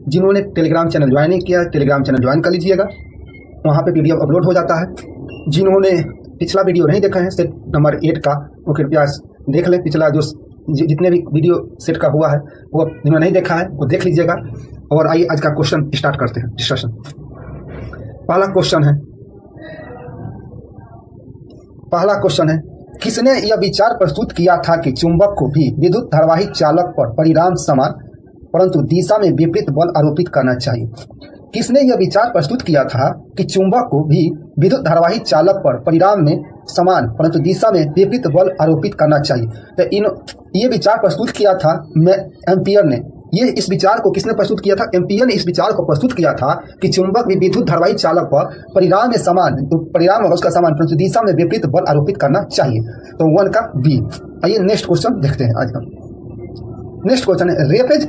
जिन्होंने Telegram channel join नहीं किया, टेलीग्राम चैनल ज्वाइन कर लीजिएगा, वहाँ पे PDF अपलोड हो जाता है। जिन्होंने पिछला वीडियो नहीं देखा है सेट नंबर 8 का, वो कृपया देख लें। पिछला जो जितने भी वीडियो सेट का हुआ है वो जिन्होंने नहीं देखा है वो देख लीजिएगा। और आइए आज का क्वेश्चन स्टार्ट करते हैं डिस्कशन। पहला क्वेश्चन है किसने यह विचार प्रस्तुत किया था कि चुंबक को भी विद्युत धारावाही चालक पर परिणाम समान परंतु दिशा में विपरीत बल आरोपित करना चाहिए? किसने यह विचार प्रस्तुत किया था कि चुंबक को भी विद्युत धारावाही चालक पर परिणाम में समान परंतु दिशा में विपरीत बल आरोपित करना चाहिए? तो ये विचार प्रस्तुत किया था एम्पियर ने। इस विचार को किसने प्रस्तुत किया था? एम्पियर ने इस विचार को प्रस्तुत किया था कि चुंबक भी विद्युत धारावाही चालक पर परिणाम में समान, तो परिणाम होगा उसका समान परंतु दिशा में विपरीत बल आरोपित करना चाहिए। तो 1 का बी। आइए नेक्स्ट क्वेश्चन देखते हैं आज का। नेक्स्ट क्वेश्चन है रेपेज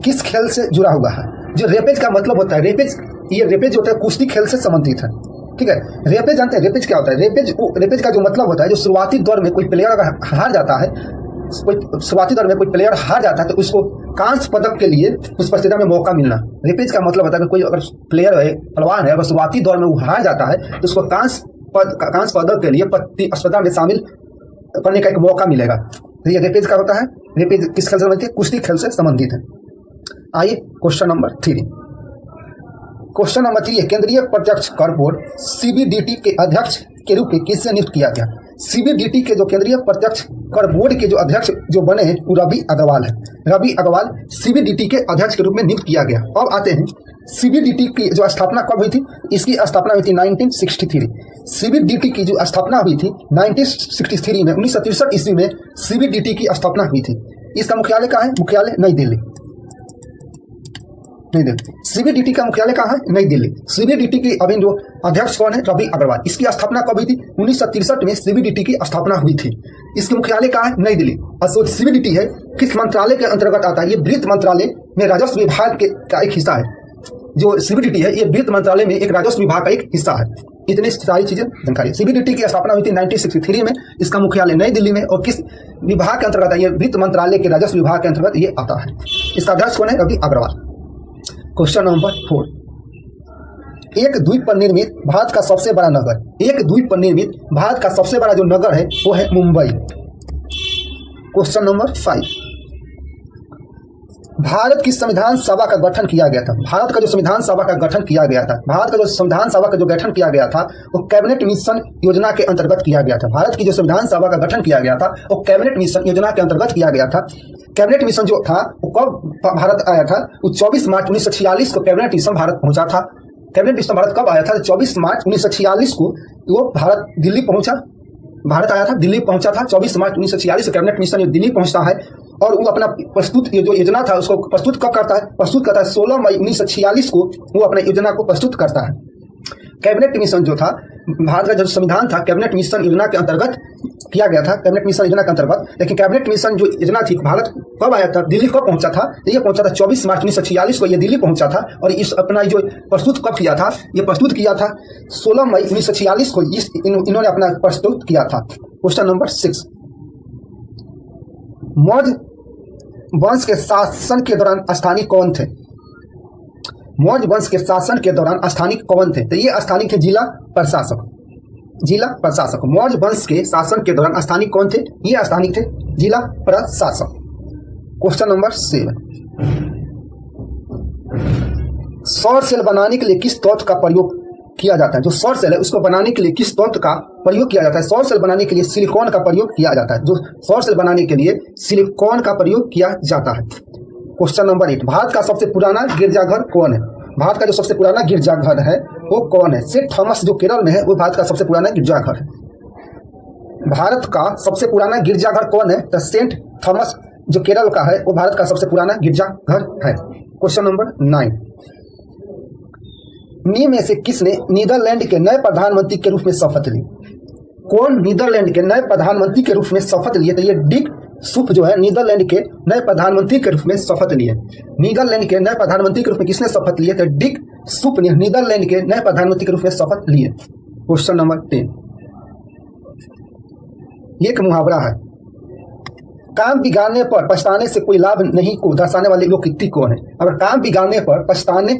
किस खेल से जुड़ा हुआ है? जो रेपेज का मतलब होता है, रेपेज होता है कुश्ती खेल से संबंधित है। ठीक है, रेपेज जानते हैं रेपेज क्या होता है? रेपेज का जो मतलब होता है, जो शुरुआती दौर में कोई प्लेयर अगर हार जाता है, तो उसको कांस्य पदक के लिए उस प्रतियोगिता में मौका मिलना। रेपेज का मतलब होता है कि कोई अगर प्लेयर है, पहलवान है, अगर शुरुआती दौर में वो हार जाता है तो उसको कांस्य पदक के लिए प्रतिस्पर्धा में शामिल करने का एक मौका मिलेगा। तो ये रेपेज का होता है। रेपेज किस खेल से संबंधित है? कुश्ती खेल से संबंधित है। आइए क्वेश्चन नंबर 3। क्वेश्चन नंबर 3 है केंद्रीय प्रत्यक्ष कर बोर्ड CBDT के अध्यक्ष के रूप में किससे नियुक्त किया गया? CBDT के जो केंद्रीय प्रत्यक्ष कर बोर्ड के जो अध्यक्ष जो बने हैं वो रवि अग्रवाल है। रवि अग्रवाल CBDT के अध्यक्ष के रूप में नियुक्त किया गया। अब आते हैं CBDT की जो स्थापना कब हुई थी? इसकी स्थापना हुई थी 1963। CBDT की जो स्थापना हुई थी 1963 में, 1963 ईस्वी में CBDT की स्थापना हुई थी। इसका मुख्यालय कहाँ है? मुख्यालय नई दिल्ली। CBDT का मुख्यालय कहाँ है? नई दिल्ली। CBDT की अभी जो अध्यक्ष कौन है? रवि अग्रवाल। इसकी स्थापना कब हुई थी? 1963 में CBDT की स्थापना हुई थी। इसके मुख्यालय कहाँ है? नई दिल्ली। और CBDT है किस मंत्रालय के अंतर्गत आता है? ये वित्त मंत्रालय में राजस्व विभाग का एक हिस्सा है। जो CBDT है ये वित्त मंत्रालय में एक राजस्व विभाग का एक हिस्सा है। इतनी सारी चीजें जानकारी। CBDT की स्थापना हुई थी 1963 में। इसका मुख्यालय नई दिल्ली में और किस विभाग के अंतर्गत है? ये वित्त मंत्रालय के राजस्व विभाग के अंतर्गत ये आता है। इसका अध्यक्ष कौन है? रवि अग्रवाल। Question number 4। एक द्वीप पर निर्मित भारत का सबसे बड़ा नगर। एक द्वीप पर निर्मित भारत का सबसे बड़ा जो नगर है वो है मुंबई। Question number 5। भारत की संविधान सभा का गठन किया गया था। भारत का जो संविधान सभा का गठन किया गया था वो कैबिनेट मिशन योजना के अंतर्गत किया गया था। भारत की जो संविधान सभा का गठन किया गया था वो कैबिनेट मिशन योजना के अंतर्गत किया गया था। कैबिनेट मिशन जो था वो कब भारत आया था? वो 24 मार्च 1946 को कैबिनेट मिशन भारत पहुंचा था। कैबिनेट मिशन भारत कब आया था? 24 मार्च 1946 को वो भारत आया था, दिल्ली पहुंचा था। 24 मार्च 1946 को कैबिनेट मिशन दिल्ली पहुंचता है और वो अपना प्रस्तुत जो योजना था उसको प्रस्तुत कब करता है? 16 मई 1946 को वो अपने योजना को प्रस्तुत करता है। कैबिनेट मिशन जो था, भारत का जो संविधान था कैबिनेट मिशन योजना के अंतर्गत किया गया था, कैबिनेट मिशन योजना के अंतर्गत। लेकिन कैबिनेट मिशन जो योजना थी भारत कब आया था? दिल्ली कब पहुंचा था? ये पहुंचा था 24 मार्च 1946 को ये दिल्ली पहुंचा था। और इस अपना जो प्रस्तुत कब किया था? ये प्रस्तुत किया था 16 मई 1946 को इन्होंने अपना प्रस्तुत किया था। Question number 6। मौर्य वंश के शासन के दौरान स्थानीय कौन थे? मौर्य वंश के शासन के दौरान स्थानिक कौन थे? तो ये स्थानिक थे जिला प्रशासक। मौर्य वंश के शासन के दौरान स्थानिक कौन थे? ये स्थानिक थे जिला प्रशासक। Question number 7। सौर सेल बनाने के लिए किस तत्व का प्रयोग किया जाता है? जो सौर सेल है उसको बनाने के लिए किस तत्व का प्रयोग किया जाता है? सौर सेल बनाने के लिए सिलिकॉन का प्रयोग किया जाता है। जो सौर सेल बनाने के लिए सिलिकॉन का प्रयोग किया जाता है। Question number 8। भारत का सबसे पुराना गिरजाघर कौन है? भारत का जो सबसे पुराना गिरजाघर है वो कौन है? सेंट थॉमस जो केरल में है वो भारत का सबसे पुराना गिरजाघर है। भारत का सबसे पुराना गिरजाघर कौन है? तो सेंट थॉमस जो केरल का है वो भारत का सबसे पुराना गिरजाघर है। Question number 9। निम्न में से किसने नीदरलैंड के नए प्रधानमंत्री के रूप में शपथ ली? कौन नीदरलैंड के नए प्रधानमंत्री के रूप में शपथ लिए? तो ये डिक सूप जो है नीदरलैंड के नए प्रधानमंत्री के रूप में शपथ लिए। नीदरलैंड के नए प्रधानमंत्री के रूप में किसने शपथ लिए? तो डिक सूप ने नीदरलैंड के नए प्रधानमंत्री के रूप में शपथ लिए। Question number 10। एक मुहावरा है काम बिगाड़ने पर पछताने से कोई लाभ नहीं को दर्शाने वाले लोकोक्ति कौन है? अगर काम बिगाड़ने पर पछताने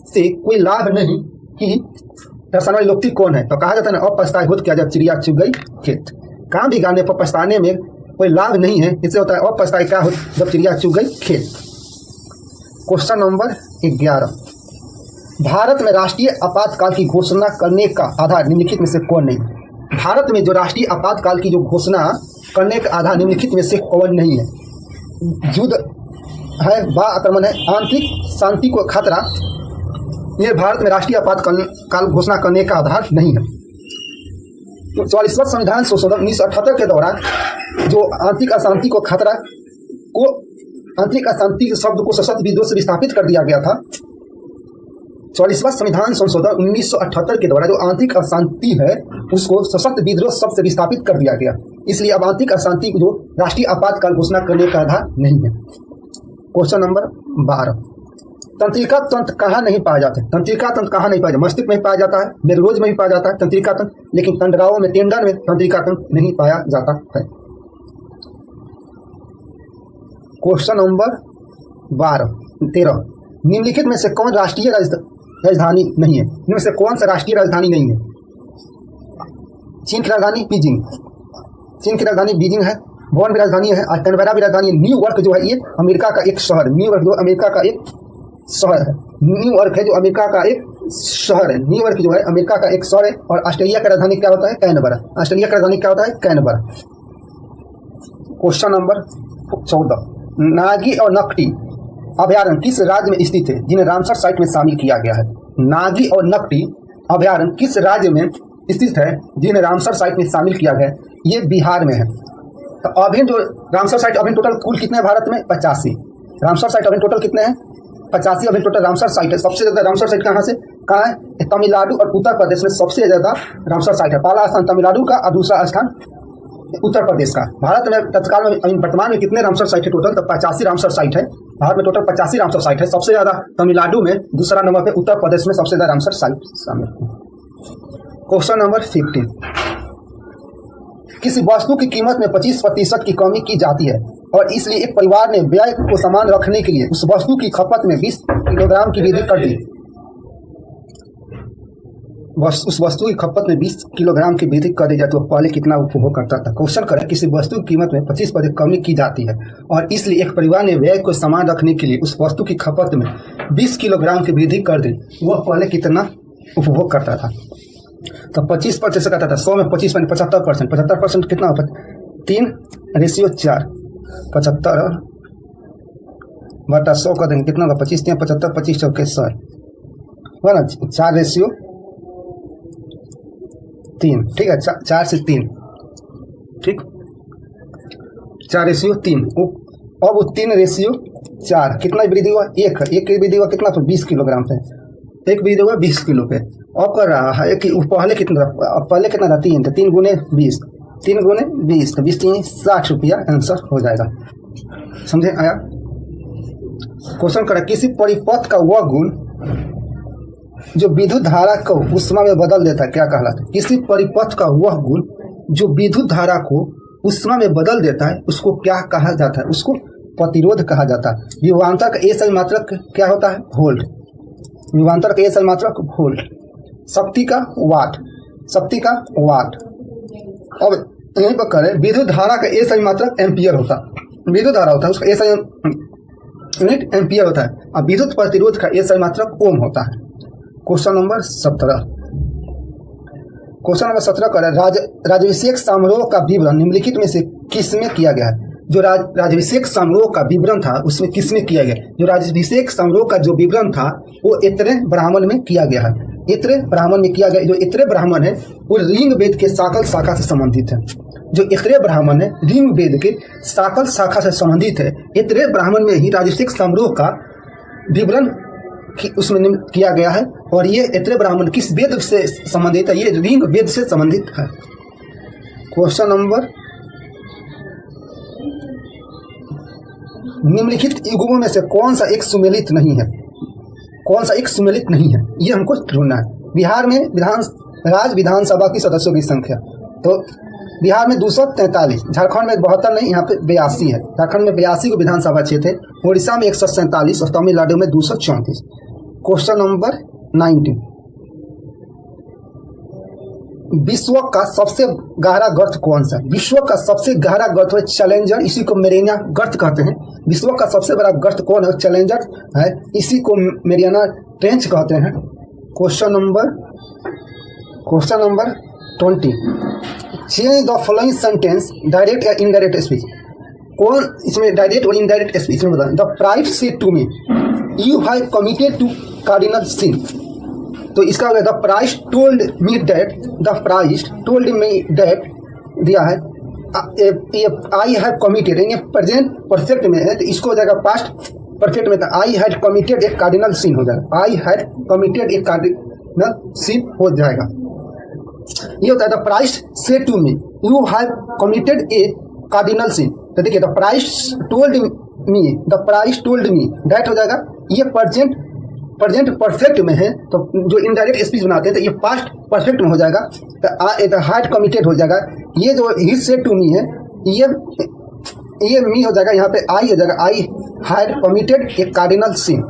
से कोई लाभ नहीं की दर्शाने वाली लोकोक्ति कौन है? तो कहा जाता है ना, अब पछताए होत क्या जब चिड़िया चुग गई खेत। काम बिगाड़ने पर पछताने में कोई लाभ नहीं है, इससे होता है अब पछताए क्या हो जब चिड़िया चुग गई खेत। क्वेश्चन नंबर 11, भारत में राष्ट्रीय आपातकाल की घोषणा करने का आधार निम्नलिखित में से कौन नहीं? भारत में जो राष्ट्रीय आपातकाल की जो घोषणा करने का आधार निम्नलिखित में से कौन नहीं है? युद्ध है, बा आक्रमण है, आंतरिक शांति को खतरा, ये भारत में राष्ट्रीय आपातकाल घोषणा करने का आधार नहीं है। 44वां संविधान संशोधन 1978 के दौरान जो आंतरिक अशांति को खतरा को आंतरिक अशांति शब्द को सशस्त्र विद्रोह से विस्थापित कर दिया गया था। 44वां संविधान संशोधन 1978 के द्वारा जो आंतरिक अशांति है उसको सशस्त्र विद्रोह शब्द से विस्थापित कर दिया गया, इसलिए अब आंतरिक अशांति को जो राष्ट्रीय आपातकाल घोषणा करने का आधार नहीं है। क्वेश्चन नंबर 12, तंत्रिका तंत्र कहाँ नहीं पाया जाता है? तंत्रिका तंत्र कहाँ नहीं पाया जाता? मस्तिष्क में पाया जाता है, मेरुरोज में भी पाया जाता है तंत्रिका तंत्र, लेकिन तंडराओं में टेंडन में तंत्रिका तंत्र नहीं पाया जाता है। क्वेश्चन नंबर 13, निम्नलिखित में से कौन राष्ट्रीय राजधानी नहीं है? इनमें से कौन सा राष्ट्रीय राजधानी नहीं है? चीन की राजधानी बीजिंग, चीन की राजधानी बीजिंग है, बोन भी राजधानी है, और कैनबरा भी राजधानी है। न्यूयॉर्क जो है ये अमेरिका का एक शहर, न्यूयॉर्क जो अमेरिका का एक शहर है, न्यूयॉर्क है जो अमेरिका का एक शहर है, न्यूयॉर्क जो है अमेरिका का एक शहर है। और ऑस्ट्रेलिया की राजधानी क्या होता है? कैनबरा, ऑस्ट्रेलिया की राजधानी क्या होता है? कैनबरा। क्वेश्चन नंबर 14, नागी और नकटी अभयारण्य किस राज्य में स्थित है जिन्हें रामसर साइट में शामिल किया गया है? नागी और नकटी अभयारण्य किस राज्य में स्थित है जिन्हें रामसर साइट में शामिल किया गया है? ये बिहार में है। तो अभी जो रामसर साइट अभी टोटल कुल कितने हैं भारत में? 85 रामसर साइट अभी टोटल कितने हैं? 85 अभी टोटल रामसर साइट है। सबसे ज्यादा रामसर साइट कहाँ है? तमिलनाडु और उत्तर प्रदेश में सबसे ज्यादा रामसर साइट है। पहला स्थान तमिलनाडु का और दूसरा स्थान उत्तर प्रदेश का। भारत में तत्काल में वर्तमान में कितने रामसर साइट है टोटल? तो 85 रामसर साइट है भारत में, टोटल 85 रामसर साइट है। सबसे ज्यादा तमिलनाडु में, दूसरा नंबर पे उत्तर प्रदेश में सबसे ज्यादा रामसर साइट शामिल है। क्वेश्चन नंबर 15, किसी वस्तु की कीमत में 25% की कमी की जाती है और इसलिए एक परिवार ने व्यय को समान रखने के लिए उस वस्तु की खपत में 20 किलोग्राम की वृद्धि कर दी। उस वस्तु की खपत में 20 किलोग्राम की वृद्धि कर दी जाए तो पहले कितना उपभोग करता था? क्वेश्चन करें, किसी वस्तु की कीमत में 25% कमी की जाती है और इसलिए एक परिवार ने व्यय को समान रखने के लिए उस वस्तु की खपत में 20 किलोग्राम की वृद्धि कर दी, वह पहले कितना उपभोग करता था? तो 25% से करता था, 100 में 25 यानी 75%। 75% कितना होता है? 3:4, 75 बटा 100 कर देंगे, कितना होगा? 25 3 75, 25 चौके 100 है ना, 4:3, ठीक है, 4 से 3, ठीक, 4:3। अब वो 3:4 कितना वृद्धि हुआ? 1 की वृद्धि हुआ कितना? तो 20 किलोग्राम पे, एक वृद्धि हुआ 20 किलो पे। अब कर रहा है कि पहले कितना था? 3 था, 3 गुने 20, 3 गुने 20 तो 20 3 60 रुपया आंसर हो जाएगा। समझे आया? क्वेश्चन करा, किसी परिपथ का वह गुण जो विद्युत धारा को उष्मा में बदल देता है क्या कहलाता है? किसी परिपथ का वह गुण जो विद्युत धारा को उष्मा में बदल देता है उसको क्या कहा जाता है? उसको प्रतिरोध कहा जाता है। विभवांतर का एसआई मात्रक क्या होता है? वोल्ट। विभवांतर का एसआई मात्रक वोल्ट। शक्ति का वाट, शक्ति का वाट। अब यहीं पर करें, विद्युत धारा का एसआई मात्रक एम्पियर होता है। विद्युत धारा होता है उसका एसआई यूनिट एम्पियर होता है और विद्युत प्रतिरोध का एसआई मात्रक ओम होता है। क्वेश्चन नंबर 17, क्वेश्चन नंबर 17 करें, राज्याभिषेक समारोह का विवरण निम्नलिखित में से किसमें किया गया है? जो राज्याभिषेक समारोह का विवरण था उसमें किसमें किया गया? जो राज्याभिषेक समारोह का जो विवरण था वो इतरे ब्राह्मण में किया गया है। इतरे ब्राह्मण में किया गया। जो इतरे ब्राह्मण है वो ऋग वेद के साकल शाखा से संबंधित है। जो इतरे ब्राह्मण है ऋग वेद के साकल शाखा से संबंधित है। इतरे ब्राह्मण में ही राज्याभिषेक समारोह का विवरण उसमें किया गया है। और ये इतरे ब्राह्मण किस वेद से संबंधित है? ये ऋग वेद से संबंधित है। क्वेश्चन नंबर, निम्नलिखित युगों में से कौन सा एक सुमेलित नहीं है? कौन सा एक सुमेलित नहीं है ये हमको ढूंढना है। बिहार में विधानसभा की सदस्यों की संख्या, तो बिहार में 243, झारखंड में 72 नहीं, यहाँ पे 82 है। झारखंड में 82 को विधानसभा क्षेत्र है, उड़ीसा में 147 और तमिलनाडु में 234। क्वेश्चन नंबर 19, विश्व का सबसे गहरा गर्त कौन सा? विश्व का सबसे गहरा गर्त है चैलेंजर, इसी को मेरियाना गर्त कहते हैं। विश्व का सबसे बड़ा गर्त कौन है? चैलेंजर है, इसी को मेरियाना ट्रेंच कहते हैं। Question number 20, change the following sentence direct या इनडायरेक्ट स्पीच। कौन इसमें डायरेक्ट और इनडायरेक्ट स्पीच में बताएं। The price said to me you have committed to cardinal sin, तो इसका the price told me that, the price told me that दिया है, आई हैव कमिटेड, ये प्रेजेंट परफेक्ट में है, तो इसको हो जाएगा पास्ट परफेक्ट में, तो आई हैड कमिटेड एक कार्डिनल सिन हो जाएगा, आई हैड कमिटेड एक कार्डिनल सिन हो जाएगा। ये होता है the price said to me you have committed a cardinal sin, तो देखिए the price told me, the price told me that हो जाएगा, ये प्रेजेंट परफेक्ट में है, तो जो इनडायरेक्ट स्पीच बनाते हैं तो ये पास्ट परफेक्ट में हो जाएगा, तो हैड कमिटेड हो जाएगा। ये जो ही सेड टू मी है, ये मी हो जाएगा, यहाँ पे आई हो जाएगा, I had committed a cardinal sin.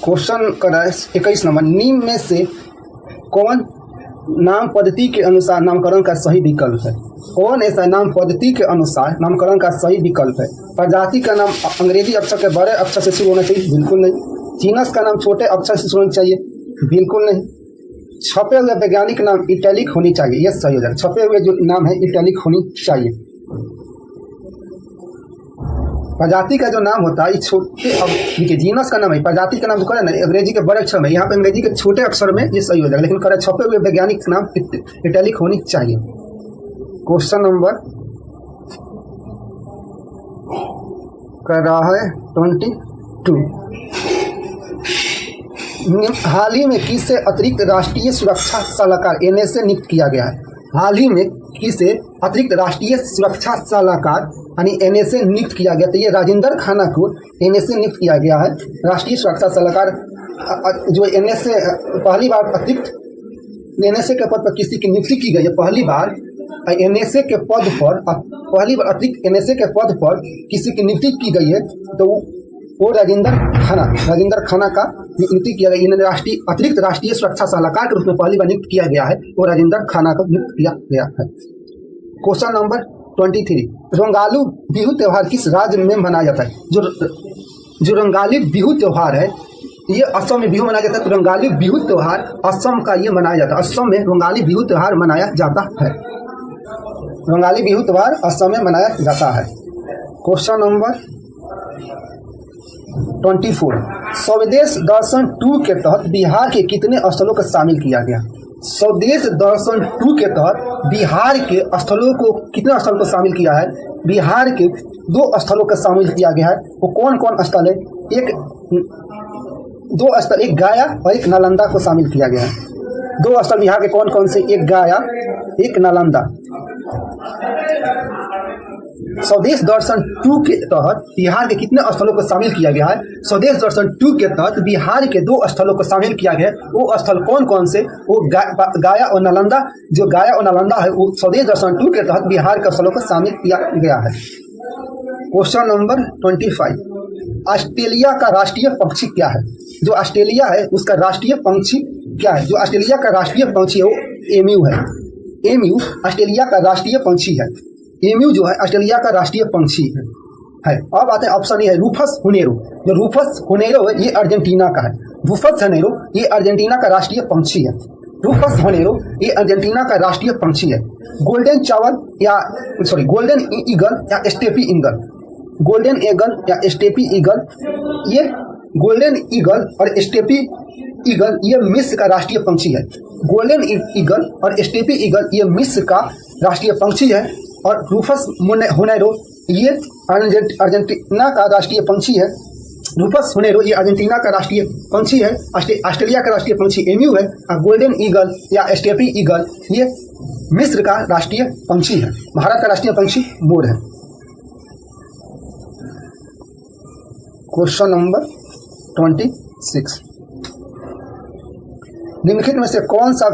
Question करा 21 नंबर, निम्न में से कौन नाम पद्धति के अनुसार नामकरण का सही विकल्प है? कौन ऐसा नाम पद्धति के अनुसार नामकरण का सही विकल्प है? प्रजाति का नाम अंग्रेजी अक्षर के बड़े अक्षर से शुरू होना चाहिए? बिल्कुल नहीं। जीनस का नाम छोटे अक्षर से शुरू होना चाहिए? बिल्कुल नहीं। छपे हुए वैज्ञानिक नाम इटैलिक होनी चाहिए, यह सही हो जाएगा। छपे हुए जो नाम है इटैलिक होनी चाहिए। प्रजाति का जो नाम होता है ये छोटे, अब देखिए जीनस का नाम है, प्रजाति का नाम जो करे ना अंग्रेजी के बड़े अक्षर में, यहाँ पे अंग्रेजी के छोटे अक्षर में ये सही हो जाएगा, लेकिन करे छपे हुए वैज्ञानिक नाम इटैलिक होनी चाहिए। क्वेश्चन नंबर कर रहा है 22, हाल ही में किसे अतिरिक्त राष्ट्रीय सुरक्षा सलाहकार NSA नियुक्त किया गया है? हाल ही में किसे अतिरिक्त राष्ट्रीय सुरक्षा सलाहकार यानी NSA नियुक्त किया गया? तो ये राजेंद्र खाना को NSA नियुक्त किया गया है राष्ट्रीय सुरक्षा सलाहकार। जो NSA पहली बार अतिरिक्त NSA के पद पर किसी की नियुक्ति की गई है, पहली बार NSA के पद पर, पहली बार अतिरिक्त NSA के पद पर किसी की नियुक्ति की गई है, तो वो राजेंद्र खाना का नियुक्ति किया गया। इन्हें अतिरिक्त राष्ट्रीय सुरक्षा सलाहकार के रूप में पहली बार नियुक्त किया गया है, वो राजेंद्र खाना को नियुक्त किया गया है। क्वेश्चन नंबर 23, रंगालू बिहू त्योहार किस राज्य में मनाया जाता है? जो रंगाली बिहू त्योहार है ये असम में बिहू मनाया जाता है, तो रंगाली बिहू त्योहार असम का ये मनाया जाता है। असम में रंगाली बिहू त्योहार मनाया जाता है। रंगाली बिहू त्योहार असम में मनाया जाता है। क्वेश्चन नंबर 24, स्वदेश दर्शन 2 के तहत बिहार के कितने स्थलों को शामिल किया गया? स्वदेश दर्शन 2 के तहत बिहार के स्थलों को, कितने स्थल को शामिल किया है? बिहार के 2 स्थलों को शामिल किया गया है। वो कौन कौन स्थल है? दो स्थल, एक गया और एक नालंदा को शामिल किया गया है। 2 स्थल बिहार के कौन कौन से? एक गया, एक नालंदा। स्वदेश दर्शन 2 के तहत बिहार के कितने स्थलों को शामिल किया गया है? स्वदेश दर्शन 2 के तहत बिहार के 2 स्थलों को शामिल किया गया है। वो स्थल कौन कौन से? वो गया और नालंदा। जो गया और नालंदा है वो स्वदेश दर्शन 2 के तहत बिहार के स्थलों को शामिल किया गया है। क्वेश्चन नंबर 25, ऑस्ट्रेलिया का राष्ट्रीय पक्षी क्या है? जो ऑस्ट्रेलिया है उसका राष्ट्रीय पक्षी क्या है? जो ऑस्ट्रेलिया का राष्ट्रीय पक्षी है वो एम्यू है। एम्यू ऑस्ट्रेलिया का राष्ट्रीय पक्षी है। एम्यू जो है ऑस्ट्रेलिया का राष्ट्रीय पंछी है। अब आते हैं ऑप्शन ए है रूफस हुनेरो। जो रूफस हुनेरो है ये अर्जेंटीना का है। रूफस हुनेरो ये अर्जेंटीना का राष्ट्रीय पंछी है। रूफस हुनेरो ये अर्जेंटीना का राष्ट्रीय पंछी है। गोल्डन चावल या गोल्डन ईगल या स्टेपी ईगल, गोल्डन ईगल या स्टेपी ईगल, ये गोल्डन ईगल और स्टेपी ईगल ये मिस्र का राष्ट्रीय पंछी है। गोल्डन ईगल और स्टेपी ईगल ये मिस्र का राष्ट्रीय पंछी है। और रूफस हुनेरो ये अर्जेंटीना का राष्ट्रीय पंछी है। रूफस हुनेरो ये अर्जेंटीना का राष्ट्रीय पंछी है। ऑस्ट्रेलिया का राष्ट्रीय पंछी एम्यू है। और गोल्डन ईगल या स्टेपी ईगल ये मिस्र का राष्ट्रीय पंछी है। भारत का राष्ट्रीय पंछी मोर है। क्वेश्चन नंबर 26, निम्नलिखित में से कौन सा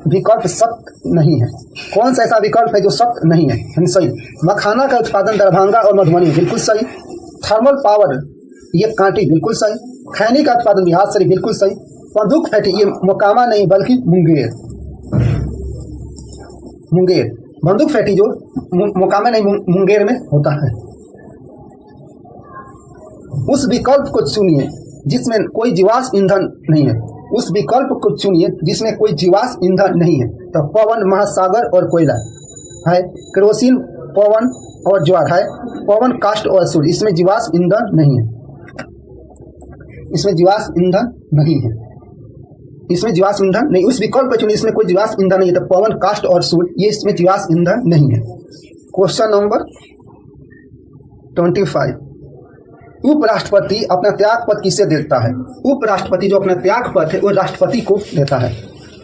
विकल्प सत्य नहीं है। कौन सा ऐसा विकल्प है जो सत्य नहीं है? यानी सही। मखाना का उत्पादन दरभंगा और मधुबनी, बिल्कुल सही। थर्मल पावर ये कांटी, बिल्कुल सही। खैनी का उत्पादन बिहार शरीफ, बिल्कुल सही। बंदूक फैक्ट्री ये मोकामा नहीं बल्कि मुंगेर, मुंगेर। बंदूक फैक्ट्री जो मोकामा नहीं मुंगेर में होता है। उस विकल्प को चुनिए जिसमें कोई जीवाश्म ईंधन नहीं है। उस विकल्प को चुनिए जिसमें कोई जीवाश्म ईंधन नहीं है। तो पवन, महासागर और कोयला है। केरोसिन, पवन और ज्वार है। पवन, काष्ठ और सूर्य, इसमें जीवाश्म ईंधन नहीं है। इसमें जीवाश्म ईंधन नहीं है। इसमें जीवाश्म ईंधन नहीं। उस विकल्प को चुनिए इसमें कोई जीवाश्म ईंधन नहीं है। तो पवन, काष्ठ और सूर्य, ये इसमें जीवाश्म ईंधन नहीं है। Question number 25। उपराष्ट्रपति अपना त्याग पत्र किसे देता है? उपराष्ट्रपति जो अपना त्याग पत्र है वो राष्ट्रपति को देता है।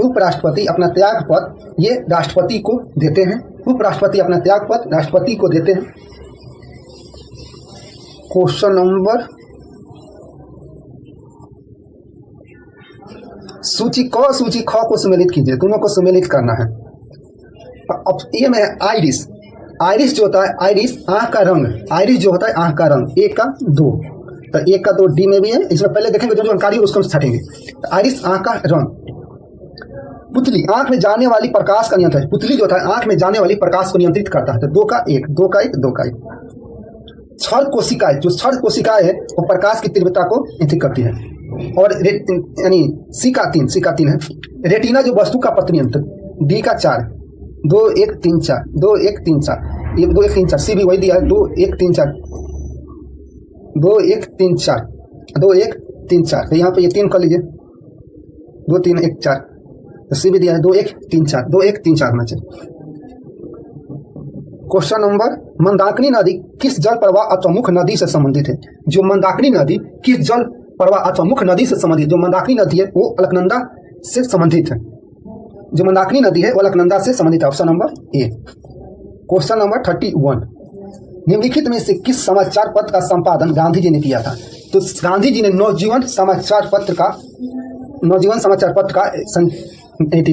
उपराष्ट्रपति अपना त्याग पत्र ये राष्ट्रपति को देते हैं। उपराष्ट्रपति अपना त्याग पत्र राष्ट्रपति को देते हैं। क्वेश्चन नंबर सूची क सूची ख को सम्मिलित कीजिए। दोनों को सम्मिलित करना है। अब ये में आइरिस, आइरिस जो होता है, आइरिस आंख का रंग, आइरिस जो होता है आंख का रंग, 1 का 2, तो 1 का 2 डी में भी है। इसमें पहले देखेंगे जो जानकारी है उसको छाटेंगे। आइरिस आंख का रंग। पुतली आंख में जाने वाली प्रकाश का नियंत्रण, पुतली जो होता है आंख में जाने वाली प्रकाश को नियंत्रित करता है। तो 2 का 1, 2 का 1, 2 का 1। क्षर कोशिकाएं, जो क्षर कोशिकाएं है वो प्रकाश की तीव्रता को नियंत्रित करती है। और यानी सी का 3 है। रेटिना जो वस्तु का पथ नियंत्रण, डी का 4, 2 1 3 4, 2 1 3 4, ये 2 1 3 4, सी भी वही दिया है, 2 1 3 4, 2 1 3 4, 2 1 3 4। तो यहाँ पे ये 3 कर लीजिए, 2 3 1 4, तो सी भी दिया है 2 1 3 4, 2 1 3 4 होना चाहिए। क्वेश्चन नंबर, मंदाकिनी नदी किस जल प्रवाह अथवा मुख्य नदी से संबंधित है? जो मंदाकिनी नदी किस जल प्रवाह अथवा मुख्य नदी से संबंधित, जो मंदाकिनी नदी है वो अलकनंदा से संबंधित है। जो मंदाकिनी नदी है वो अलकनंदा से संबंधित है। Option number A. Question number 31। निम्नलिखित में से किस समाचार पत्र का संपादन गांधी जी ने किया था? तो गांधी जी ने नवजीवन समाचार पत्र का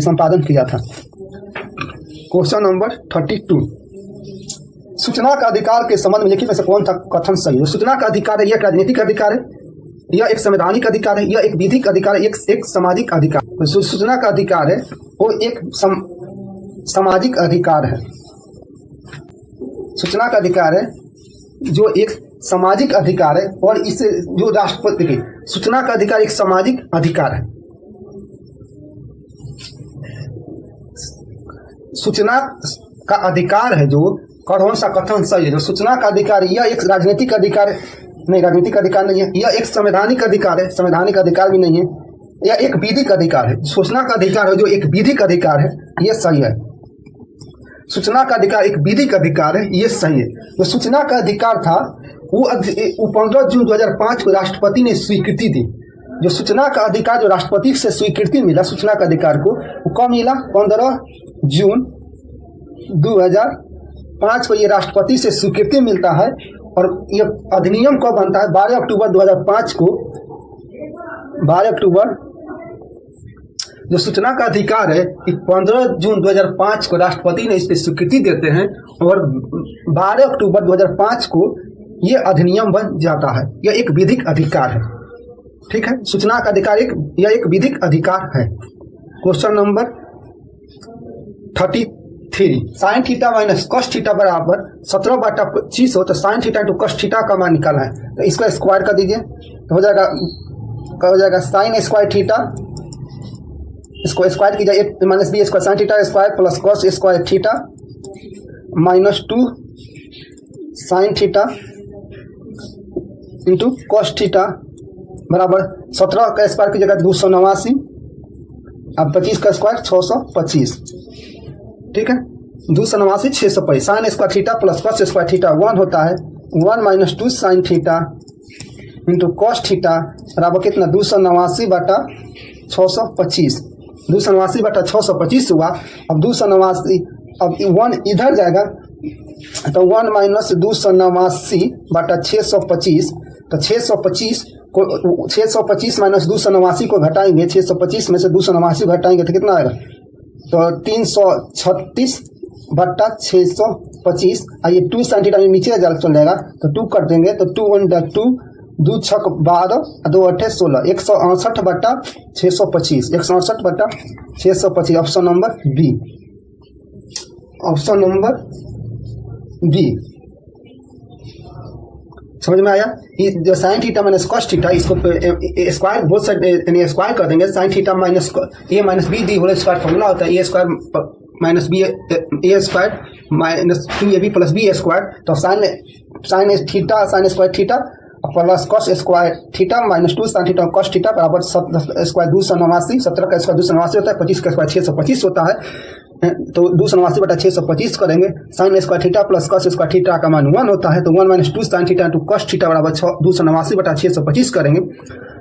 संपादन किया था। Question number 32। सूचना का अधिकार के संबंध में लिखित में से कौन सा कथन सही है? सूचना का अधिकार है, यह एक राजनीतिक अधिकार है, यह एक संवैधानिक अधिकार है, यह एक विधिक अधिकार है, एक सामाजिक अधिकार। तो सूचना का अधिकार है वो एक सामाजिक अधिकार है। सूचना का अधिकार है जो एक सामाजिक अधिकार है, और इसे जो राष्ट्रपति की सूचना का अधिकार एक सामाजिक अधिकार है। सूचना का अधिकार है जो कौन सा कथन सही है? जो सूचना का अधिकार है यह एक राजनीतिक अधिकार है, नहीं राजनीतिक अधिकार नहीं है, यह एक संवैधानिक अधिकार है, संवैधानिक अधिकार भी नहीं है, यह एक विधिक अधिकार है। सूचना का अधिकार है जो एक विधिक अधिकार है, यह सही है। सूचना का अधिकार एक विधिक अधिकार है, यह सही है। जो सूचना का अधिकार था वो 15 जून 2005 को राष्ट्रपति ने स्वीकृति दी। जो सूचना का अधिकार जो राष्ट्रपति से स्वीकृति मिला सूचना का अधिकार को, वो कब मिला? 15 जून 2005 को ये राष्ट्रपति से स्वीकृति मिलता है। और ये अधिनियम कब बनता है? 12 अक्टूबर 2005 को। 12 अक्टूबर जो सूचना का अधिकार है 15 जून 2005 को राष्ट्रपति ने इस पर स्वीकृति देते हैं, और 12 अक्टूबर 2005 को ये अधिनियम बन जाता है। यह एक विधिक अधिकार है। ठीक है, सूचना का अधिकार यह एक विधिक अधिकार है। Question number 33। Sign theta minus cos theta बराबर 17/25 हो, तो sine theta into cos theta का मान निकालना है। तो इसको स्क्वायर कर दीजिए, तो हो जाएगा साइन स्क्वायर थीटा, इसको स्क्वायर कीजिए, 8 minus B square sine theta square plus cos square theta minus 2 sine theta into cos theta बराबर 17 का स्क्वायर की जगह 289, अब 25 का स्क्वायर 625। ठीक है, 289 625। Sign square theta plus cos square theta 1 होता है, 1 minus 2 sine theta into cos theta बराबर कितना? 289/625। 289/625 हुआ। अब 289, अब 1 इधर जाएगा तो 1 माइनस 289/625, तो 625 माइनस 289 को घटाएंगे, 625 में से 289 घटाएंगे तो कितना आएगा? तो 336/625, ये 2 sin थीटा में नीचे चल जाएगा तो 2 कर देंगे तो 2 × 2 2 छक 12 2 8 16 168/625 168/625 option number B. Option number B समझ में आया। ये जो sine theta minus cos theta इसको स्क्वायर बोथ साइड यानी स्क्वायर कर देंगे। Sine theta minus A minus B the whole square formula होता है A square minus B A square minus 2ab plus B square. तो sine theta sine square theta plus cos square theta minus 2 sine theta cos theta बराबर square 289 17 का square 289 होता है 25 का square 625 होता है। तो 289/625 करेंगे। Sign square theta plus cos square theta का मान 1 होता है तो 1 - 2 sine theta into cos theta बराबर 289/625 करेंगे।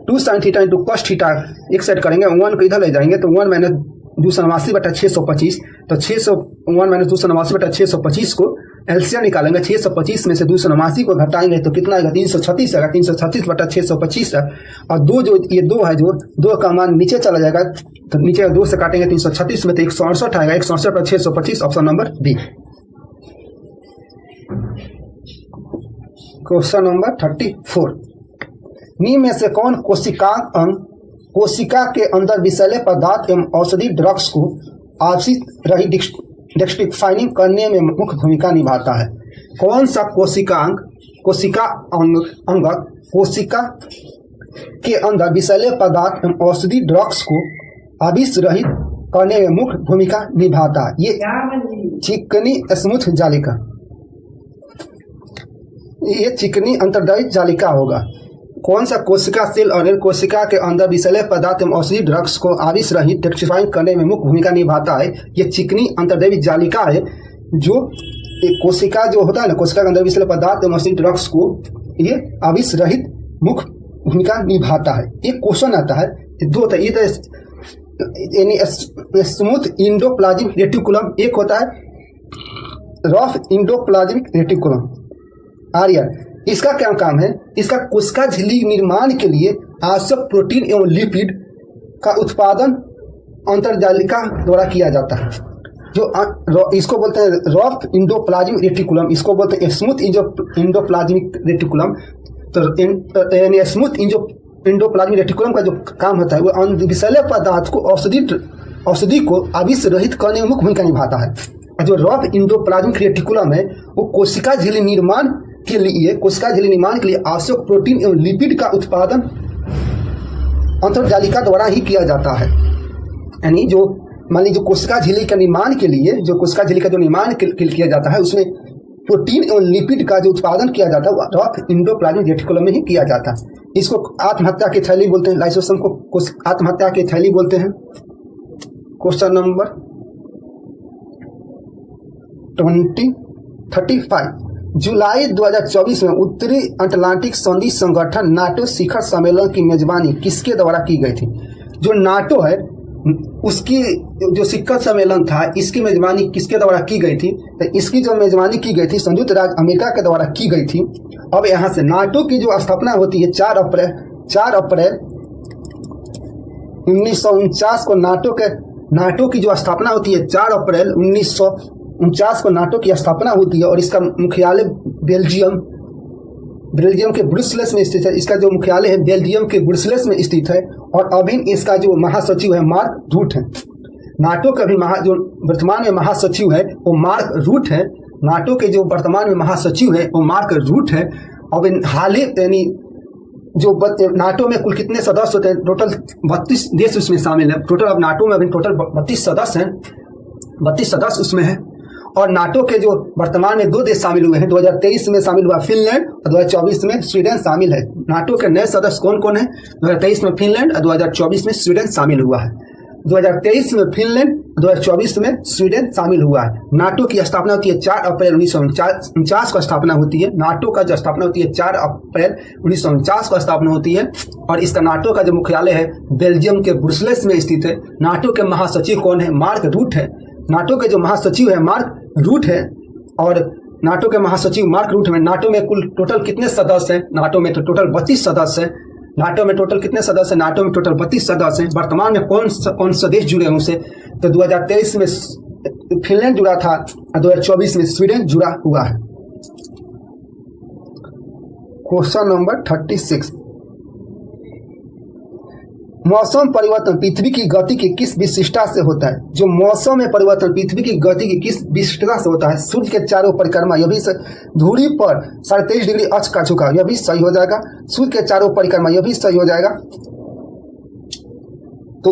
2 sine theta into cos theta एक साइड करेंगे 1 को इधर ले जाएंगे तो 1 - 289/625 तो 1 - 289/625 को एलसीएम निकालेंगे। 625 में से 289 को घटाएंगे तो कितना आएगा 336 आएगा 336/625 है। और दो जो ये 2 है जो 2 का मान नीचे चला जाएगा तो नीचे 2 से काटेंगे 336 में तो 168 आएगा 168/625 option number B. Question number 34 निम्न में से कौन कोशिकांग अंग कोशिका के अंदर विषैले पदार्थ एवं औषधि ड्रग्स को आपसी रही डिस्टिफाइनिंग करने में मुख्य भूमिका निभाता है। कौन सा कोशिकांग कोशिका के अंदर विषैले पदार्थ एवं औषधि ड्रग्स को आविष रहित करने में मुख्य भूमिका निभाता है। ये चिकनी स्मूथ जालिका ये चिकनी अंतर्दैहिक जालिका होगा। कौन सा कोशिका सेल और कोशिका के अंदर विषैले पदार्थ एवं औषधि ड्रग्स को आविष रहित डिटॉक्सिफाइंग करने में मुख्य भूमिका निभाता है। ये चिकनी अंतर्दैहिक जालिका है जो कोशिका जो होता है ना कोशिका के अंदर विषैले पदार्थ एवं औषधि ड्रग्स को ये आविष रहित मुख्य भूमिका निभाता है। एक क्वेश्चन आता है दो होता है ये स्मूथ इंडोप्लाज्मिक रेटिकुलम एक होता है रफ इंडोप्लाज्मिक रेटिकुलम आर्यन। इसका क्या काम है इसका कोशिका झिल्ली निर्माण के लिए आवश्यक प्रोटीन एवं लिपिड का उत्पादन अंतर्जालिका द्वारा किया जाता है। जो इसको बोलते हैं रफ इंडोप्लाज्मिक रेटिकुलम इसको बोलते हैं स्मूथ इंडोप्लाज्मिक रेटिकुलम। तो स्मूथ इंडोप्लाज्मिक रेटिकुलम का जो काम होता है वो विषैले पदार्थ को औषधि को आविष रहित करने में मुख्य भूमिका निभाता है। जो रफ इंडोप्लाज्मिक रेटिकुलम है वो कोशिका झिल्ली निर्माण के लिए आवश्यक प्रोटीन एवं लिपिड का उत्पादन अंतर्जालिका द्वारा ही किया जाता है। यानी जो मान लीजिए कोशिका झिल्ली का निर्माण के लिए जो कोशिका झिल्ली का जो निर्माण किया जाता है उसमें प्रोटीन एवं लिपिड का जो उत्पादन किया जाता है रफ इंडोप्लाज्मिक रेटिकुलम में ही किया जाता है। इसको आत्महत्या की थैली बोलते हैं। लाइसोसोम को आत्महत्या की थैली बोलते हैं। क्वेश्चन नंबर 35 जुलाई 2024 में उत्तरी अटलांटिक संधि संगठन नाटो शिखर सम्मेलन की मेजबानी किसके द्वारा की गई थी। जो नाटो है उसकी जो शिखर सम्मेलन था इसकी मेजबानी किसके द्वारा की गई थी तो इसकी जो मेजबानी की गई थी संयुक्त राज्य अमेरिका के द्वारा की गई थी। अब यहाँ से नाटो की जो स्थापना होती है 4 अप्रैल 1949 को नाटो की जो स्थापना होती है 4 अप्रैल 1949 को नाटो की स्थापना होती है और इसका मुख्यालय बेल्जियम के ब्रुसेल्स में स्थित है। इसका जो मुख्यालय है बेल्जियम के ब्रुसेल्स में स्थित है और अभी इसका जो महासचिव है मार्क रूट है। नाटो का भी जो वर्तमान में महासचिव है वो मार्क रूट है। नाटो के जो वर्तमान में महासचिव है वो मार्क रूट है। अब हाल ही यानी जो नाटो में कुल कितने सदस्य होते हैं टोटल 32 देश उसमें शामिल है। टोटल अब नाटो में अभी टोटल 32 सदस्य हैं 32 सदस्य उसमें है। और नाटो के जो वर्तमान में 2 देश शामिल हुए हैं 2023 में शामिल हुआ फिनलैंड और 2024 में स्वीडन शामिल है। नाटो के नए सदस्य कौन कौन है 2023 में फिनलैंड और 2024 में स्वीडन शामिल हुआ है। 2023 में फिनलैंड 2024 में स्वीडन शामिल हुआ है। नाटो की स्थापना होती है 4 अप्रैल 1949 को स्थापना होती है। नाटो का जो स्थापना होती है 4 अप्रैल 1949 को स्थापना होती है और इसका नाटो का जो मुख्यालय है बेल्जियम के ब्रुसेल्स में स्थित है। नाटो के महासचिव कौन है मार्क रूट है। नाटो के जो महासचिव है मार्क रूट है और नाटो के महासचिव मार्क रूट में नाटो में कुल टोटल कितने सदस्य हैं नाटो में तो टोटल 32 सदस्य हैं। नाटो में टोटल कितने सदस्य हैं? नाटो में टोटल 32 सदस्य हैं। वर्तमान में कौन सा देश जुड़े हैं उनसे? तो 2023 में फिनलैंड जुड़ा था और 2024 में स्वीडन जुड़ा हुआ है। क्वेश्चन नंबर 36, मौसम परिवर्तन पृथ्वी की गति की किस विशिष्टता से होता है? जो मौसम में परिवर्तन पृथ्वी की गति की किस विशिष्टता से होता है? सूर्य के चारों परिक्रमा, यह भी धुरी पर 23.5 डिग्री अक्ष का झुकाव, यह भी सही हो जाएगा। सूर्य के चारों परिक्रमा, यह भी सही हो जाएगा। तो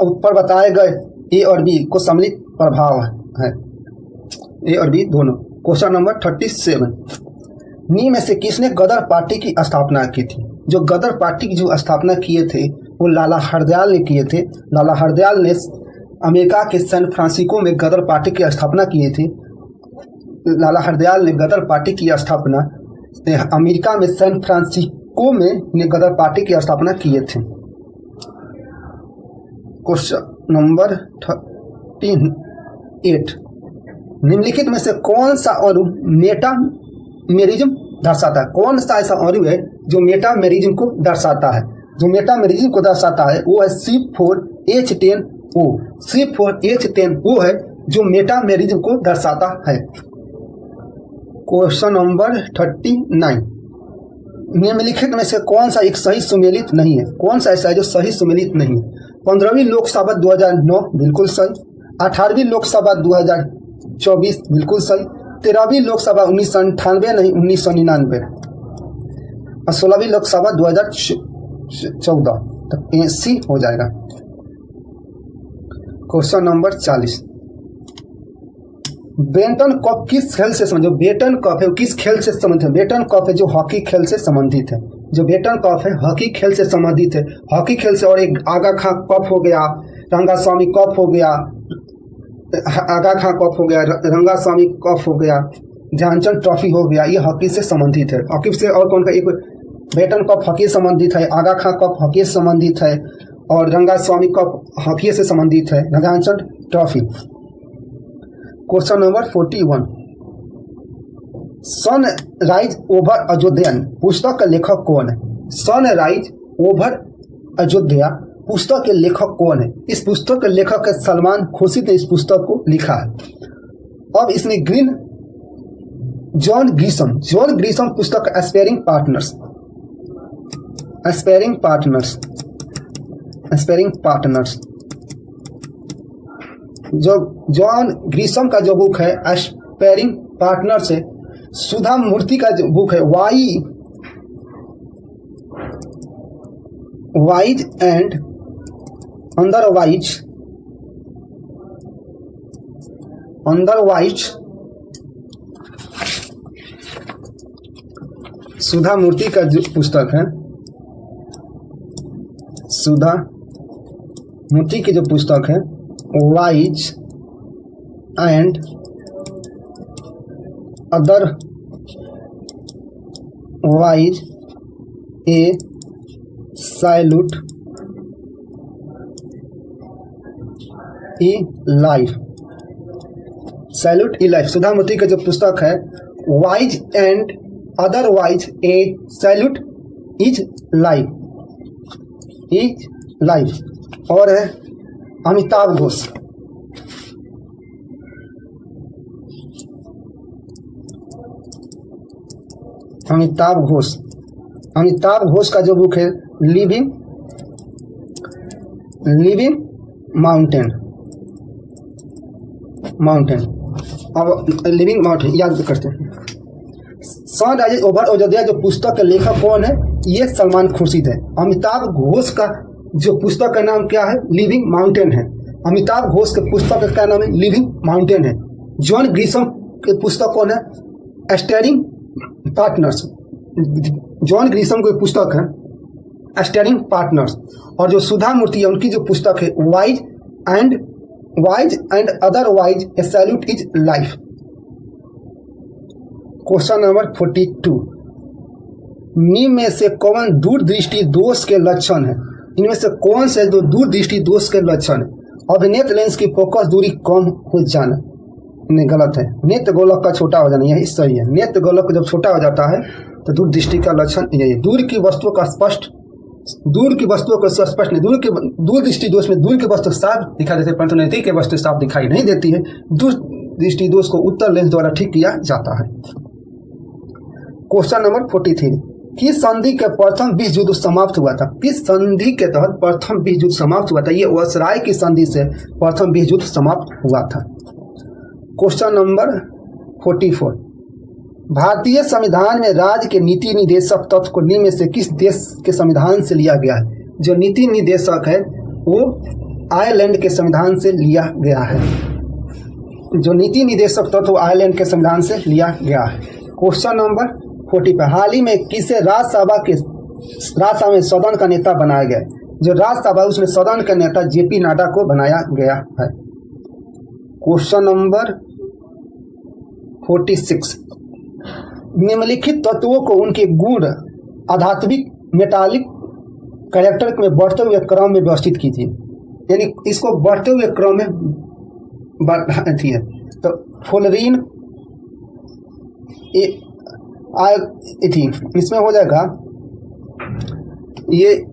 ऊपर बताए गए ए और बी को सम्मिलित प्रभाव है, ए और बी दोनों। क्वेश्चन नंबर 37, में से किसने गदर पार्टी की स्थापना की थी? जो गदर पार्टी की जो स्थापना किए थे वो लाला हरदयाल ने किए थे। लाला हरदयाल ने अमेरिका के सैन फ्रांसिस्को में गदर पार्टी की स्थापना किए थे। लाला हरदयाल ने गदर पार्टी की स्थापना अमेरिका में सैन फ्रांसिस्को में गदर पार्टी की स्थापना किए थे। क्वेश्चन नंबर 38, निम्नलिखित में से कौन सा अणु मेटामेरिज्म दर्शाता है? कौन सा ऐसा अणु है जो मेटामेरिज्म को दर्शाता है? जो मेटामेरिज्म को दर्शाता है वो है C4H10O। C4H10O है जो मेटामेरिज्म को दर्शाता है। क्वेश्चन नंबर 39, निम्नलिखित में से कौन सा एक सही सुमेलित नहीं है? कौन सा ऐसा है जो सही सुमेलित नहीं है? 15वीं लोकसभा 2009 बिल्कुल सही, 18वीं लोकसभा 2024 बिल्कुल सही, 13वीं लोकसभा 1998 नहीं 1999 और 16वीं लोकसभा 2014 तक 80 हो जाएगा। क्वेश्चन नंबर 40, बेटन कप किस खेल से संबंधित? बेटन कप है किस खेल से संबंधित है? बेटन कप है जो हॉकी खेल से संबंधित है। जो बेटन कप है हॉकी खेल से संबंधित है। हॉकी खेल से, और एक आगा खां कप हो गया, रंगास्वामी कप हो गया, आगा खां कप हो गया, रंगास्वामी कप हो गया, ध्यानचंद ट्रॉफी हो गया, ये हॉकी से संबंधित है। हॉकी से और कौन का? एक बेटन कप हॉकी से संबंधित है, आगा खां कप हॉकी से संबंधित है और रंगास्वामी कप हॉकी से संबंधित है, Dhyanchand trophy. Question number 41, sunrise over Ayodhya पुस्तक का लेखक कौन है? सनराइज ओवर अयोध्या पुस्तक के लेखक कौन है? इस पुस्तक के लेखक है सलमान खुर्शीद ने इस पुस्तक को लिखा है। अब इसमें जॉन ग्रीशम पुस्तक एस्पायरिंग पार्टनर्स जो जॉन ग्रीशम का जो बुक है एस्पायरिंग पार्टनर्स है। सुधा मूर्ति का जो बुक है वाइज एंड अंदरवाइज सुधा मूर्ति का जो पुस्तक है, सुधा मूर्ति की जो पुस्तक है wise and otherwise a salute ई लाइफ, सुधा मूर्ति का जो पुस्तक है wise and otherwise a salute is life. और है अमिताभ घोष का जो बुक है लिविंग माउंटेन। अब लिविंग माउंटेन याद करते हैं। सनराइज ओवर अयोध्या जो पुस्तक के लेखक कौन है? ये सलमान खुर्शीद है। अमिताभ घोष का जो पुस्तक का नाम क्या है? लिविंग माउंटेन है। अमिताभ घोष के पुस्तक का क्या नाम है? लिविंग माउंटेन है। जॉन ग्रीशम के पुस्तक कौन है? Aspiring partners. जॉन ग्रीशम की पुस्तक है एस्पायरिंग पार्टनर्स। और जो सुधा मूर्ति है उनकी जो पुस्तक है wise and otherwise a salute is life. Question number 42, में से कौन दूरदृष्टि दोष के लक्षण है? इनमें से कौन से जो दूरदृष्टि दोष के लक्षण है? अभिनेत्र लेंस की फोकस दूरी कम हो जाना, नहीं गलत है। नेत्र गोलक का छोटा हो जाना, यही सही है। नेत्र गोलक जब छोटा हो जाता है तो दूरदृष्टि का लक्षण यही, दूर की वस्तुओं को स्पष्ट नहीं, दूरदृष्टि दोष में दूर की वस्तु साफ दिखाई देती है परंतु नजदीक की वस्तु साफ दिखाई नहीं देती है। दूरदृष्टि दोष को उत्तर लेंस द्वारा ठीक किया जाता है। क्वेश्चन नंबर 43, किस संधि के प्रथम विश्व युद्ध समाप्त हुआ था? किस संधि के तहत प्रथम विश्व युद्ध समाप्त हुआ था? ये वायसराय की संधि से प्रथम विश्व युद्ध समाप्त हुआ था। क्वेश्चन नंबर 44, भारतीय संविधान में राज्य के नीति निर्देशक तत्व को निम्न में से किस देश के संविधान से लिया गया है? जो नीति निर्देशक है वो आयरलैंड के संविधान से लिया गया है। जो नीति निर्देशक तत्व आयरलैंड के संविधान से लिया गया है। क्वेश्चन नंबर 45, हाल ही में किसे राज्यसभा में सदन का नेता बनाया गया? जो राज्यसभा उसमें सदन का नेता जेपी नड्डा को बनाया गया है। क्वेश्चन नंबर 46, निम्नलिखित तत्वों को उनके गुण आध्यात्मिक मेटालिक कैरेक्टर में बढ़ते हुए क्रम में व्यवस्थित कीजिए। यानी इसको बढ़ते हुए क्रम में बढ़ती है। तो फ्लोरीन थी, इसमें हो जाएगा ये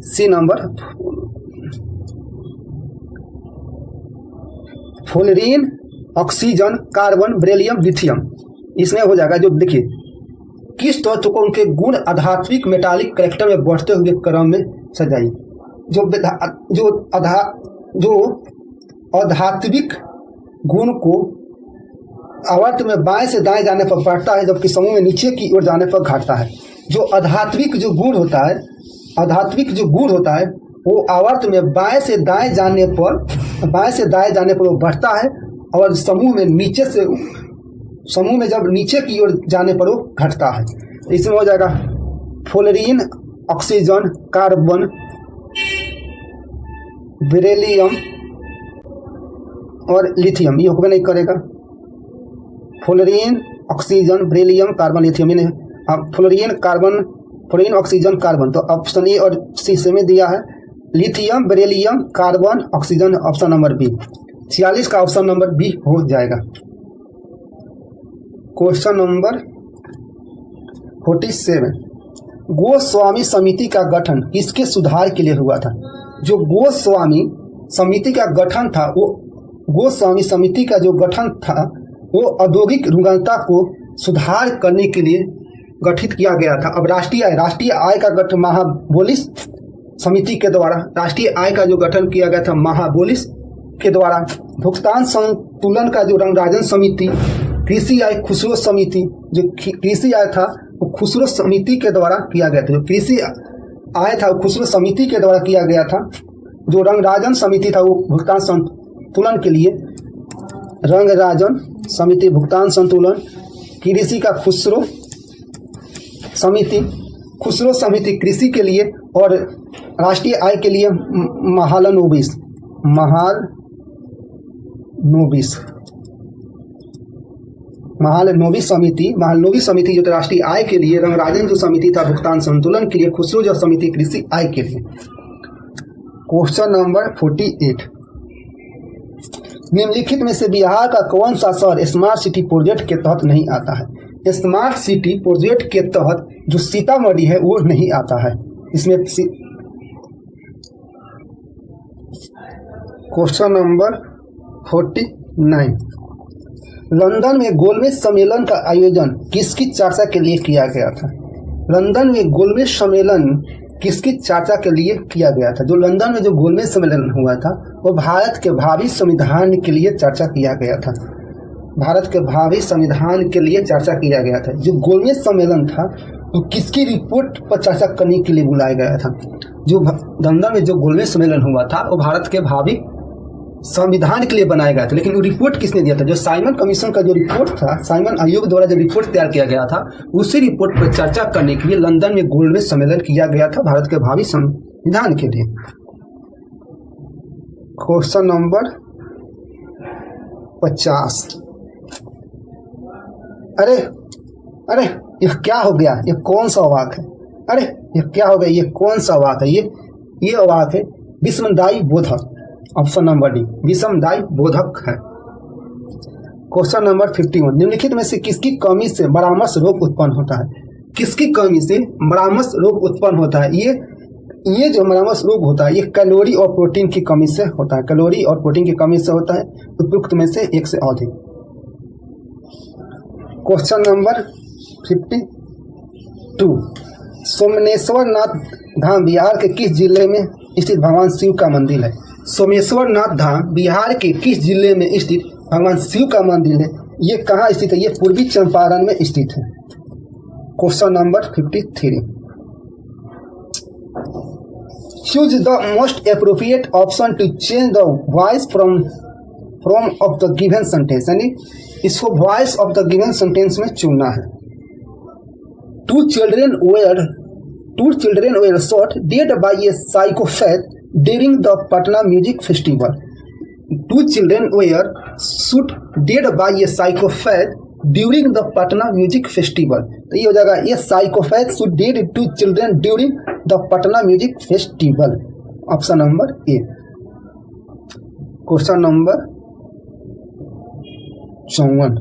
C number, fluorine, oxygen, carbon, beryllium, lithium. इसमें हो जाएगा जो देखिए किस तत्व को उनके गुण आध्यात्मिक मेटालिक कैरेक्टर में बढ़ते हुए क्रम में सजाइए। जो आध्यात्मिक गुण को आवर्त में बाएं से दाएं जाने पर बढ़ता है जबकि समूह में नीचे की ओर जाने पर घटता है। जो आध्यात्मिक जो गुण होता है वो आवर्त में बाएं से दाएं जाने पर वो बढ़ता है और समूह में जब नीचे की ओर जाने पर वो घटता है। इसमें हो जाएगा फ्लोरीन, ऑक्सीजन, कार्बन, बेरिलियम और लिथियम। ये होगा नहीं करेगा, fluorine, oxygen, beryllium, carbon, lithium. Fluorine, oxygen, carbon. तो ऑप्शन ए और सी से में दिया है lithium, beryllium, carbon, oxygen, option number B. 46 का ऑप्शन नंबर बी हो जाएगा। क्वेश्चन नंबर 47, गोस्वामी समिति का गठन किसके सुधार के लिए हुआ था? जो गोस्वामी समिति का गठन था वो औद्योगिक रुग्णता को सुधार करने के लिए गठित किया गया था। अब राष्ट्रीय आय का गठन महाबोलिस समिति के द्वारा, राष्ट्रीय आय का जो गठन किया गया था महाबोलिस के द्वारा, भुगतान संतुलन का जो रंगराजन समिति, कृषि आय खुसरो समिति, जो कृषि आय था वो खुसरो समिति के द्वारा किया गया था। जो कृषि आय था वो खुसरो समिति के द्वारा किया गया था। जो रंगराजन समिति था वो भुगतान संतुलन के लिए, रंगराजन समिति भुगतान संतुलन, कृषि का खुसरो समिति कृषि के लिए और राष्ट्रीय आय के लिए महालनोबिस समिति जो राष्ट्रीय आय के लिए, रंगराजन जो समिति था भुगतान संतुलन के लिए, खुसरो जो समिति कृषि आय के लिए। क्वेश्चन नंबर 48, निम्नलिखित में से बिहार का कौन सा शहर स्मार्ट सिटी प्रोजेक्ट के तहत नहीं आता है? स्मार्ट सिटी प्रोजेक्ट के तहत जो सीतामढ़ी है वो नहीं आता है इसमें। क्वेश्चन नंबर 49, लंदन में गोलमेज सम्मेलन का आयोजन किसकी चर्चा के लिए किया गया था? लंदन में गोलमेज सम्मेलन किसकी चर्चा के लिए किया गया था? जो लंदन में जो गोलमेज सम्मेलन हुआ था वो भारत के भावी संविधान के लिए चर्चा किया गया था। भारत के भावी संविधान के लिए चर्चा किया गया था। जो गोलमेज सम्मेलन था वो किसकी रिपोर्ट पर चर्चा करने के लिए बुलाया गया था? जो लंदन में जो गोलमेज सम्मेलन हुआ था वो भारत के भावी संविधान के लिए बनाया गया था। लेकिन वो रिपोर्ट किसने दिया था? जो साइमन कमीशन का जो रिपोर्ट था, साइमन आयोग द्वारा जो रिपोर्ट तैयार किया गया था, उसी रिपोर्ट पर चर्चा करने के लिए लंदन में गोलमेज सम्मेलन किया गया था भारत के भावी संविधान के लिए। क्वेश्चन नंबर 50, अरे ये क्या हो गया? ये कौन सा वाक है? अरे ये क्या हो गया? ये कौन सा वाक है? ये वाक है विषमदायी बोधक। ऑप्शन नंबर डी विषमदायी बोधक है। क्वेश्चन नंबर 51, निम्नलिखित में से किसकी कमी से परामर्श रोग उत्पन्न होता है? किसकी कमी से मरामस रोग उत्पन्न होता है? ये जो मरामस रोग होता है ये कैलोरी और प्रोटीन की कमी से होता है। कैलोरी और प्रोटीन की कमी से होता है, उपयुक्त में से एक से अधिक। क्वेश्चन नंबर 52, सोमेश्वर नाथ धाम बिहार के किस जिले में स्थित भगवान शिव का मंदिर है? सोमेश्वर नाथ धाम बिहार के किस जिले में स्थित भगवान शिव का मंदिर है? ये कहाँ स्थित है? ये पूर्वी चंपारण में स्थित है। Question number 53, choose the most appropriate option to change the voice from of the given sentence, यानी इसको voice of the given sentence में चुनना है। Two children were shot dead by a psychopath during the Patna music festival. Two children were shot dead by a psychopath during the Patna music festival। तो ये हो जाएगा, ये psychopath shot dead two children during the Patna music festival। Option number A. Question number 54,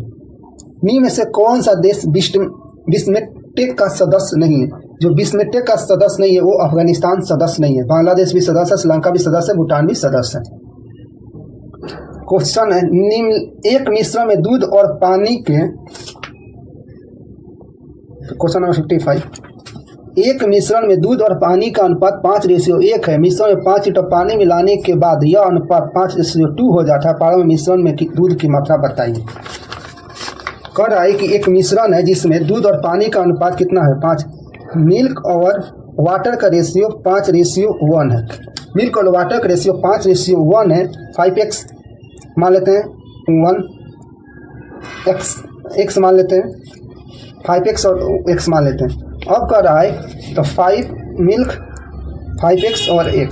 निम्न में से कौन सा देश बिस्मेटेक का सदस्य नहीं है? जो बिस्मेटेक का सदस्य नहीं है वो अफगानिस्तान सदस्य नहीं है, बांग्लादेश भी सदस्य है, श्रीलंका भी सदस्य है, भूटान भी सदस्य है। क्वेश्चन है, निम्न एक मिश्रण में दूध और पानी के, क्वेश्चन नंबर 55, एक मिश्रण में दूध और पानी का अनुपात 5:1 है। मिश्रण में 5 लीटर पानी मिलाने के बाद यह अनुपात 5:2 हो जाता है। प्रारंभ मिश्रण में दूध की मात्रा बताइए। कह रहा है कि एक मिश्रण है जिसमें दूध और पानी का अनुपात कितना है? 5। मिल्क और वाटर का रेशियो 5:1 है। मिल्क और वाटर का रेशियो 5:1 है। 5x मान लेते हैं, 1x मान लेते हैं, 5x और x मान लेते हैं। अब कह रहा है तो 5 मिल्क 5x और x।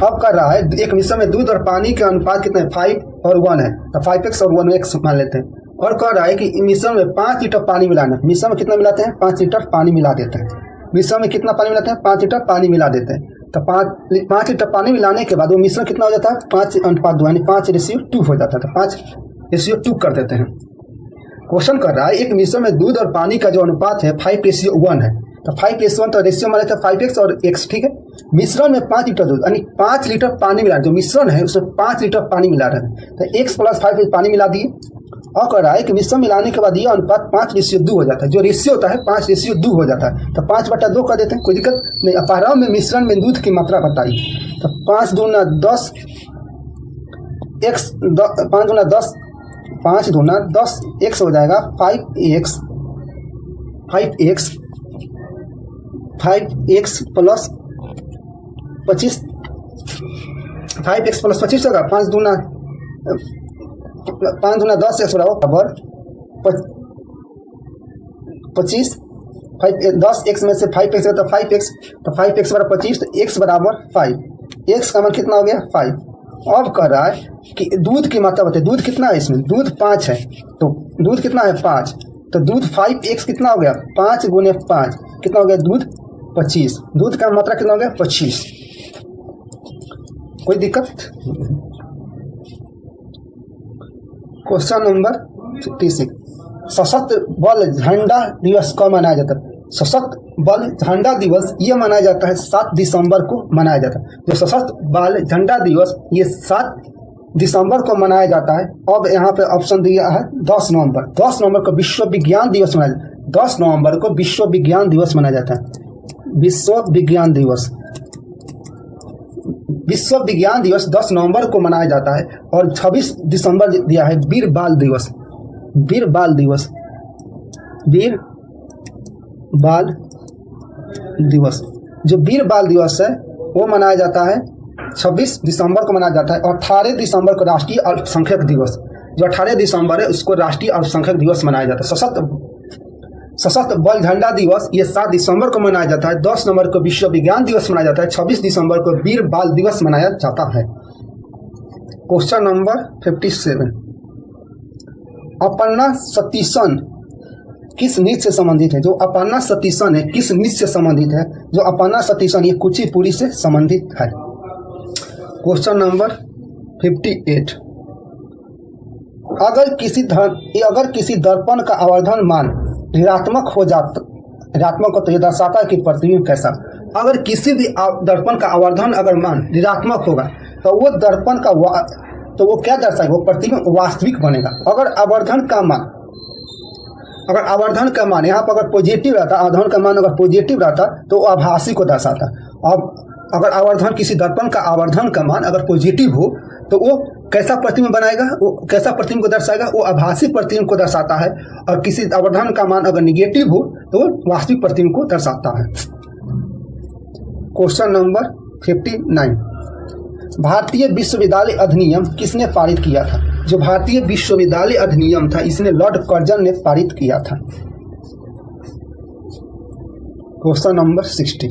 अब कर रहा है एक मिश्रण में दूध और पानी के अनुपात कितने? 5 और 1 है, तो 5x और 1x मान लेते हैं। और कह रहा है कि मिश्रण में 5 लीटर पानी मिलाना है। मिश्रण में कितना मिलाते हैं? 5 लीटर पानी मिला देते हैं। मिश्रण में कितना पानी मिलाते हैं? 5 लीटर पानी मिला देते हैं। तो 5 लीटर पानी मिलाने के बाद वो मिश्रण कितना हो जाता है? 5:2 यानी 5:2 हो जाता है। तो 5:2 कर देते हैं। क्वेश्चन कर रहा है एक मिश्रण में दूध और पानी का जो अनुपात है 5:1 है। तो 5:1 तो रेशियो मान लेते हैं 5x और x, ठीक है। मिश्रण में 5 लीटर दूध यानी 5 लीटर पानी मिला, जो मिश्रण है उसमें 5 लीटर पानी मिला रहे हैं। तो x + 5 पानी मिला दिए। और कह रहा है कि मिश्रण मिलाने के बाद यह अनुपात 5:2 हो जाता है। जो रेशियो होता है 5:2 हो जाता है। तो 5/2 कर देते हैं, कोई दिक्कत नहीं। प्रारंभ में मिश्रण में दूध की मात्रा बताइए। तो 5 दूना 10 x 5 दूना 10 5 दूना 10 x हो जाएगा 5x 5x + 25 5x + 25 होगा। 5 दूना 10 x बराबर 25। 10 x में से 5x है तो 5x, तो 5x बराबर 25, तो x बराबर 5। x का मान कितना हो गया? 5। अब कह रहा है कि दूध की मात्रा बताइए। दूध कितना है इसमें? दूध 5 है, तो दूध कितना है? 5। तो दूध 5x कितना हो गया? 5 × 5 कितना हो गया? दूध 25। दूध का मात्रा कितना हो गया? 25। कोई दिक्कत? क्वेश्चन नंबर 56, सशस्त्र बल झंडा दिवस कब मनाया जाता है? सशस्त्र बल झंडा दिवस ये मनाया जाता है 7 दिसंबर को मनाया जाता है। जो सशस्त्र बल झंडा दिवस ये 7 दिसंबर को मनाया जाता है। अब यहाँ पे ऑप्शन दिया है 10 नवंबर। 10 नवंबर को विश्व विज्ञान दिवस मनाया जाता है। 10 नवंबर को विश्व विज्ञान दिवस मनाया जाता है। विश्व विज्ञान दिवस 10 नवंबर को मनाया जाता है। और 26 दिसंबर दिया है वीर बाल दिवस। वीर बाल दिवस जो वीर बाल दिवस है वो मनाया जाता है 26 दिसंबर को मनाया जाता है। और 18 दिसंबर को राष्ट्रीय अल्पसंख्यक दिवस, जो 18 दिसंबर है उसको राष्ट्रीय अल्पसंख्यक दिवस मनाया जाता है। सशस्त्र बल झंडा दिवस ये 7 दिसंबर को मनाया जाता है। 10 नवंबर को विश्व विज्ञान दिवस मनाया जाता है। 26 दिसंबर को वीर बाल दिवस मनाया जाता है। क्वेश्चन नंबर 57, अपन्ना सतीशन किस नृत्य से संबंधित है? जो अपन्ना सतीशन है किस नृत्य से संबंधित है? जो अपन्ना सतीशन ये कुचिपुड़ी से संबंधित है। क्वेश्चन नंबर 58, अगर किसी दर्पण का आवर्धन मान ऋणात्मक ऋणात्मक हो तो ये दर्शाता है कि प्रतिबिंब कैसा। अगर किसी भी दर्पण का आवर्धन अगर मान ऋणात्मक होगा तो वो दर्पण का तो वो क्या दर्शाएगा, वो प्रतिबिंब वास्तविक बनेगा। अगर आवर्धन का मान यहाँ पर अगर पॉजिटिव रहता, आवर्धन का मान अगर पॉजिटिव रहता तो वो आभासी को दर्शाता। अब अगर आवर्धन किसी दर्पण का आवर्धन का मान अगर पॉजिटिव हो तो वो कैसा प्रतिबिंब बनाएगा, वो कैसा प्रतिबिंब को दर्शाएगा, वो आभासी प्रतिबिंब को दर्शाता है। और किसी आवर्धन का मान अगर निगेटिव हो तो वो वास्तविक प्रतिबिंब को दर्शाता है। क्वेश्चन नंबर 59, भारतीय विश्वविद्यालय अधिनियम किसने पारित किया था? जो भारतीय विश्वविद्यालय अधिनियम था इसने लॉर्ड कर्जन ने पारित किया था। क्वेश्चन नंबर 60,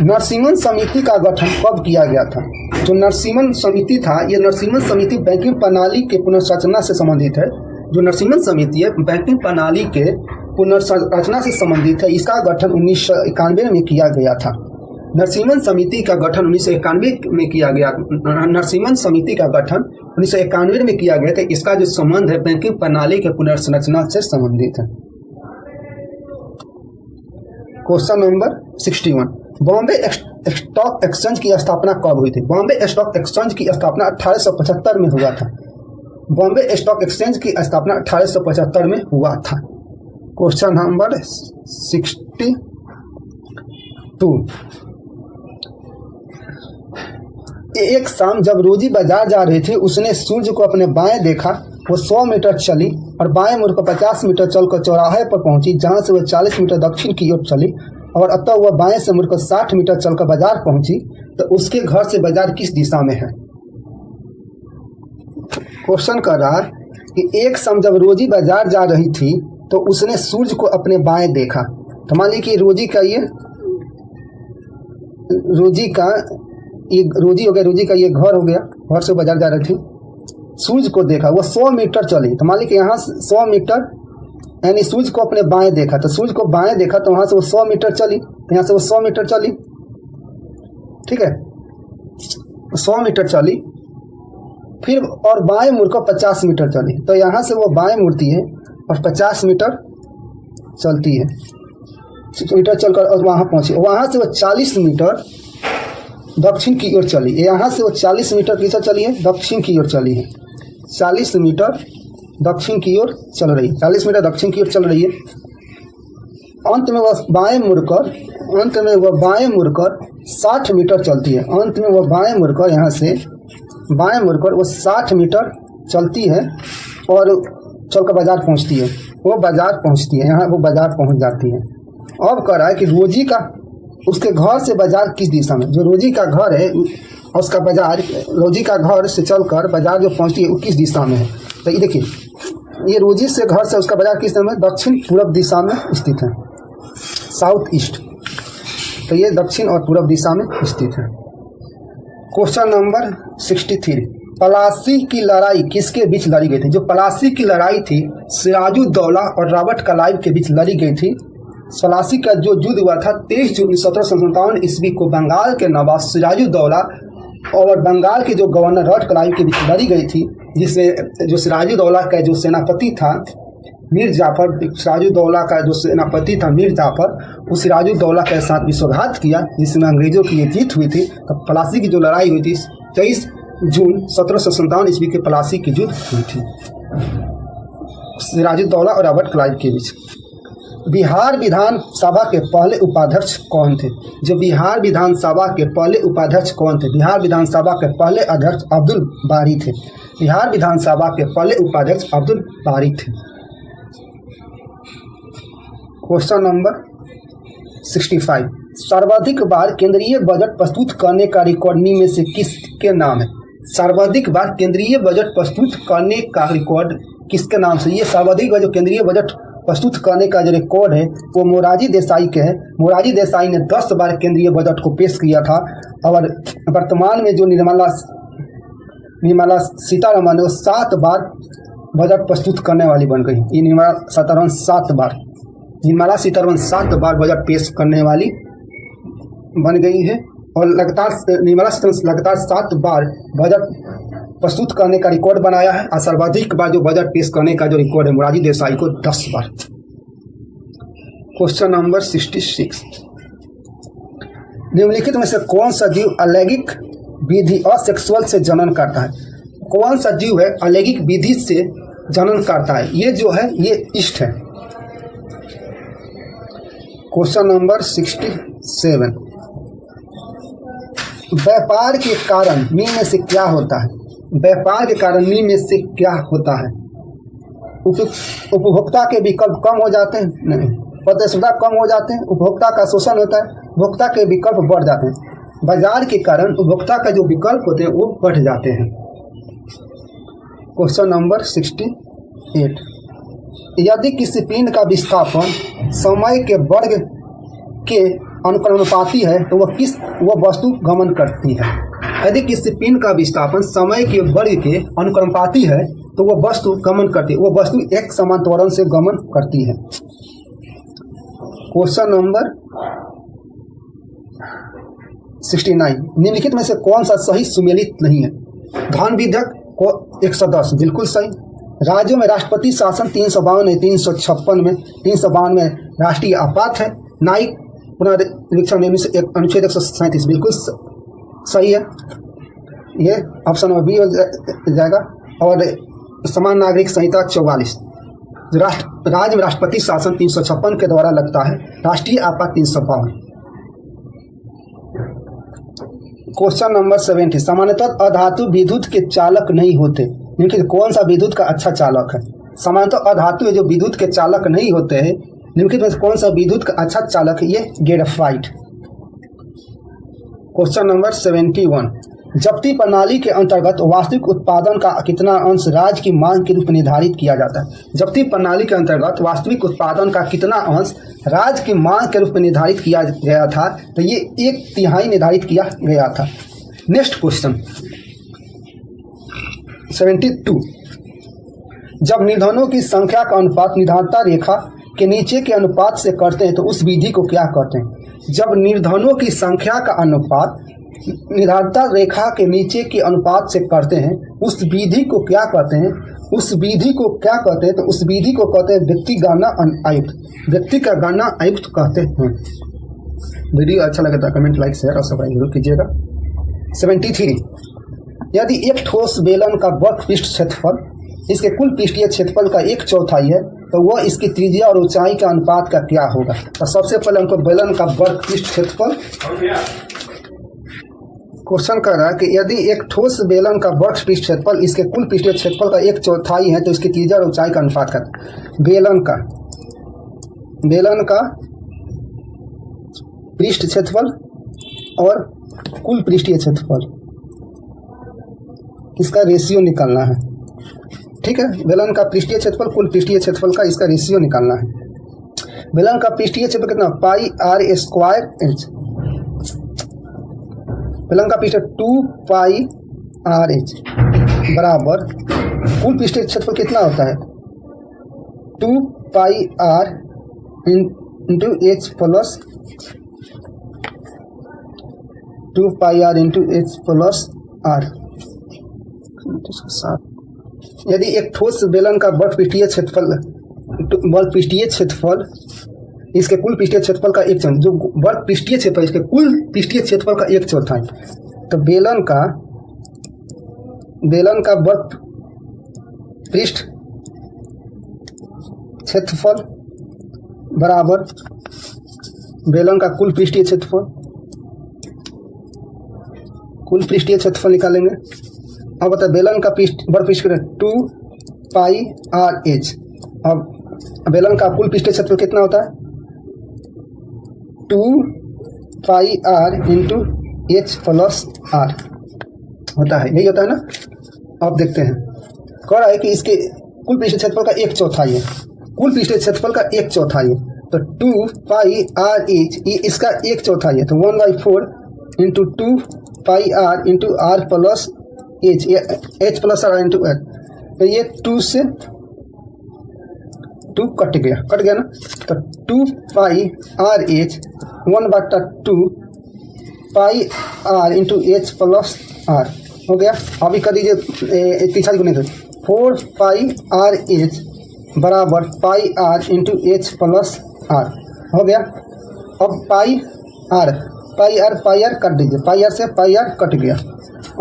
नरसिम्हन समिति का गठन कब किया गया था? जो नरसिम्हन समिति था, ये नरसिम्हन समिति बैंकिंग प्रणाली के पुनर्संरचना से संबंधित है। जो नरसिम्हन समिति है बैंकिंग प्रणाली के पुनर्संरचना से संबंधित है। इसका गठन 1991 में किया गया था। नरसिम्हन समिति का गठन 1991 में किया गया। नरसिम्हन समिति का गठन 1991 में किया गया था। इसका जो संबंध है बैंकिंग प्रणाली के पुनर्संरचना से संबंधित है। Question number 61, Bombay stock exchange की स्थापना कब हुई थी? बॉम्बे स्टॉक एक्सचेंज की स्थापना 1875 में हुआ था। बॉम्बे स्टॉक एक्सचेंज की स्थापना 1875 में हुआ था। क्वेश्चन नंबर 62, एक शाम जब रोजी बाजार जा रही थी उसने सूर्य को अपने बाएं देखा। वो 100 मीटर चली और बाएं मुड़कर 50 मीटर चलकर चौराहे पर पहुंची, जहां से वह 40 मीटर दक्षिण की ओर चली और अतः वह बाएं से मुड़कर 60 मीटर चलकर बाजार पहुंची। तो उसके घर से बाजार किस दिशा में है? क्वेश्चन कर रहा है कि एक शाम जब रोजी बाजार जा रही थी तो उसने सूर्य को अपने बाएं देखा। तो मान लीजिए कि रोजी का ये हो गया, रोजी का ये घर हो गया, घर से बाजार जा रही थी, सूर्य को देखा, वो 100 मीटर चली। तो मान लीजिए कि यहाँ 100 मीटर यानी सूर्य को अपने बाएं देखा, तो सूर्य को बाएं देखा तो वहां से वो 100 मीटर चली, यहाँ से वो 100 मीटर चली, ठीक है, 100 मीटर चली, फिर और बाएं मुड़कर 50 मीटर चली। तो यहाँ से वो बाएं मुड़ती है और 50 मीटर चलती है, मीटर चलकर और वहाँ पहुँची। वहाँ से वो 40 मीटर दक्षिण की ओर चली। यहाँ से वो 40 मीटर किस ओर चली है? दक्षिण की ओर चली है। 40 मीटर दक्षिण की ओर चल रही है, 40 मीटर दक्षिण की ओर चल रही है। अंत में वह बाएं मुड़कर 60 मीटर चलती है। अंत में वह बाएं मुड़कर यहाँ से बाएं मुड़कर वो 60 मीटर चलती है और चलकर बाजार पहुँचती है। वो बाजार पहुँचती है, यहाँ वो बाजार पहुँच जाती है। अब कह रहा है कि रोजी का उसके घर से बाजार किस दिशा में? जो रोजी का घर है उसका बाजार, रोजी का घर से चलकर बाजार जो पहुँचती है वो किस दिशा में है? तो ये देखिए, ये रोजी से घर से उसका बाजार किस दिशा में? दक्षिण पूर्व दिशा में स्थित है, साउथ ईस्ट। तो ये दक्षिण और पूर्व दिशा में स्थित है। क्वेश्चन नंबर 63, पलासी की लड़ाई किसके बीच लड़ी गई थी? जो पलासी की लड़ाई थी सिराजुद्दौला और रॉबर्ट क्लाइव के बीच लड़ी गई थी। पलासी का जो युद्ध हुआ था 23 जून 1757 ईस्वी को बंगाल के नवाब सिराजुद्दौला और बंगाल के जो गवर्नर रॉबर्ट क्लाइव के बीच लड़ी गई थी, जिससे जो सिराजुद्दौला का जो सेनापति था मीर जाफर, सिराजुद्दौला का जो सेनापति था मीर जाफर, उस सिराजुद्दौला के साथ विश्वासघात किया, जिसमें अंग्रेजों की ये जीत हुई थी। तो पलासी की जो लड़ाई हुई थी 23 जून 1757 ईस्वी के पलासी की युद्ध हुई थी सिराजुद्दौला और रॉबर्ट क्लाइव के बीच। बिहार विधानसभा के पहले उपाध्यक्ष कौन थे? जो बिहार विधानसभा के पहले उपाध्यक्ष कौन थे? बिहार विधानसभा के पहले अध्यक्ष अब्दुल बारी थे। बिहार विधानसभा के पहले उपाध्यक्ष अब्दुल बारी थे। क्वेश्चन नंबर 65, सर्वाधिक बार केंद्रीय बजट प्रस्तुत करने का रिकॉर्ड निम्न में से किसके नाम है? सर्वाधिक बार केंद्रीय बजट प्रस्तुत करने का रिकॉर्ड किसके नाम से? ये सर्वाधिक बार जो केंद्रीय बजट प्रस्तुत करने का जो रिकॉर्ड है वो मोरारजी देसाई के है। मोरारजी देसाई ने 10 बार केंद्रीय बजट को पेश किया था और वर्तमान में जो निर्मला सीतारमण है वो 7 बार बजट प्रस्तुत करने वाली बन गई। ये निर्मला सीतारमण 7 बार बजट पेश करने वाली बन गई है और निर्मला सीतारमण लगातार 7 बार बजट प्रस्तुत करने का रिकॉर्ड बनाया है। और सर्वाधिक बार जो बजट पेश करने का जो रिकॉर्ड है मोरारजी देसाई को 10 बार। क्वेश्चन नंबर 66, निम्नलिखित में से कौन सा जीव अलैंगिक विधि असेक्सुअल से जनन करता है? कौन सा जीव है अलैंगिक विधि से जनन करता है? ये जो है ये इष्ट है। क्वेश्चन नंबर 67, व्यापार के कारण निम्न में से क्या होता है? व्यापार के कारण निम्न में से क्या होता है? उपभोक्ता के विकल्प कम हो जाते हैं, नहीं, प्रतिस्पर्धा कम हो जाते हैं, उपभोक्ता का शोषण होता है, उपभोक्ता के विकल्प बढ़ जाते हैं। बाजार के कारण उपभोक्ता का जो विकल्प होते हैं वो बढ़ जाते हैं। क्वेश्चन नंबर 68, यदि किसी पिंड का विस्थापन समय के वर्ग के अनुक्रमानुपाती है तो वह वस्तु गमन करती है। यदि किसी पिंड का विस्थापन समय के वर्ग के अनुक्रमानुपाती है तो वह वस्तु गमन करती है, वह वस्तु एक समान त्वरण से गमन करती है। क्वेश्चन नंबर 69, निम्नलिखित में से कौन सा सही सुमेलित नहीं है? धन विधेयक को 110 बिल्कुल सही। राज्यों में राष्ट्रपति शासन 352 है, 356 में 352 में राष्ट्रीय आपात है। न्यायिक पुनरीक्षण में अनुच्छेद 137 बिल्कुल सही है, ये ऑप्शन नंबर बी हो जाएगा। और समान नागरिक संहिता 44, राज्य में राष्ट्रपति शासन 356 के द्वारा लगता है, राष्ट्रीय आपात 352। क्वेश्चन नंबर 70, सामान्यतः अधातु विद्युत के चालक नहीं होते, लेकिन कौन सा विद्युत का अच्छा चालक है? सामान्यतः अधातु जो विद्युत के चालक नहीं होते हैं, निम्नलिखित में कौन सा विद्युत का अच्छा चालक है? ये ग्रेफाइट। क्वेश्चन नंबर 71, जब्ती प्रणाली के अंतर्गत वास्तविक उत्पादन का कितना अंश राज्य की मांग के रूप में निर्धारित किया जाता है? जब्ती प्रणाली के अंतर्गत वास्तविक उत्पादन का कितना अंश राज्य की मांग के रूप में निर्धारित किया गया था? तो ये 1/3 निर्धारित किया गया था। नेक्स्ट क्वेश्चन 72, जब निर्धनों की संख्या का अनुपात निर्धारता रेखा के नीचे के अनुपात से करते हैं तो उस विधि को क्या कहते हैं? जब निर्धनों की संख्या का अनुपात निर्धारता रेखा के नीचे के अनुपात से करते हैं उस विधि को क्या कहते हैं? उस विधि को क्या कहते हैं? तो उस विधि को कहते हैं व्यक्ति गणना आयुक्त, व्यक्ति का गणना आयुक्त कहते हैं। वीडियो अच्छा लगे तो कमेंट, लाइक, शेयर और सब्सक्राइब जरूर कीजिएगा। 73, यदि एक ठोस बेलन का वर्ग पृष्ठ क्षेत्रफल इसके कुल पृष्ठीय क्षेत्रफल का 1/4 है तो वह इसकी त्रिज्या और ऊंचाई के अनुपात का क्या होगा? तो सबसे पहले हमको बेलन का वर्ग पृष्ठ क्षेत्रफल, क्वेश्चन कर रहा है कि यदि एक ठोस बेलन का वर्ग पृष्ठ क्षेत्रफल इसके कुल पृष्ठीय क्षेत्रफल का 1/4 है तो इसकी त्रिज्या और ऊंचाई का अनुपात का। बेलन का पृष्ठ क्षेत्रफल और कुल पृष्ठीय क्षेत्रफल, इसका रेशियो निकालना है। ठीक है, बेलन का पृष्ठीय क्षेत्रफल कुल पृष्ठीय क्षेत्रफल का इसका रेशियो निकालना है। बेलन का पृष्ठीय क्षेत्रफल कितना? πr²h। बेलन का पृष्ठ 2πrh बराबर कुल पृष्ठीय क्षेत्रफल कितना होता है? 2πr into h plus 2πr into h plus r। यदि एक ठोस बेलन का वर्ग पृष्ठीय क्षेत्रफल इसके कुल पृष्ठीय क्षेत्रफल का 1/4, जो वर्ग पृष्ठीय क्षेत्रफल इसके कुल पृष्ठीय क्षेत्रफल का 1/4 है, तो बेलन का वर्ग पृष्ठ क्षेत्रफल बराबर बेलन का कुल पृष्ठीय क्षेत्रफल निकालेंगे। अब बता, बेलन का वर्ग पृष्ठ 2πrh। अब बेलन का कुल पृष्ठीय क्षेत्रफल कितना होता है? 2πr into h plus r होता है, यही होता है ना। अब देखते हैं, कह रहा है कि इसके कुल पृष्ठीय क्षेत्रफल का 1/4 है, कुल पृष्ठीय क्षेत्रफल का 1/4 है, तो 2πrh इसका 1/4 है, तो 1/4 into 2πr into r plus h plus r into h, तो ये 2 से 2 कट गया ना, तो 2πrh 1/2 πr into h plus r हो गया। अभी कर दीजिए तीसरा गुने, 4πrh बराबर πr into h plus r। हो गया। अब पाई आर कट दीजिए, पाई आर से पाई आर कट गया।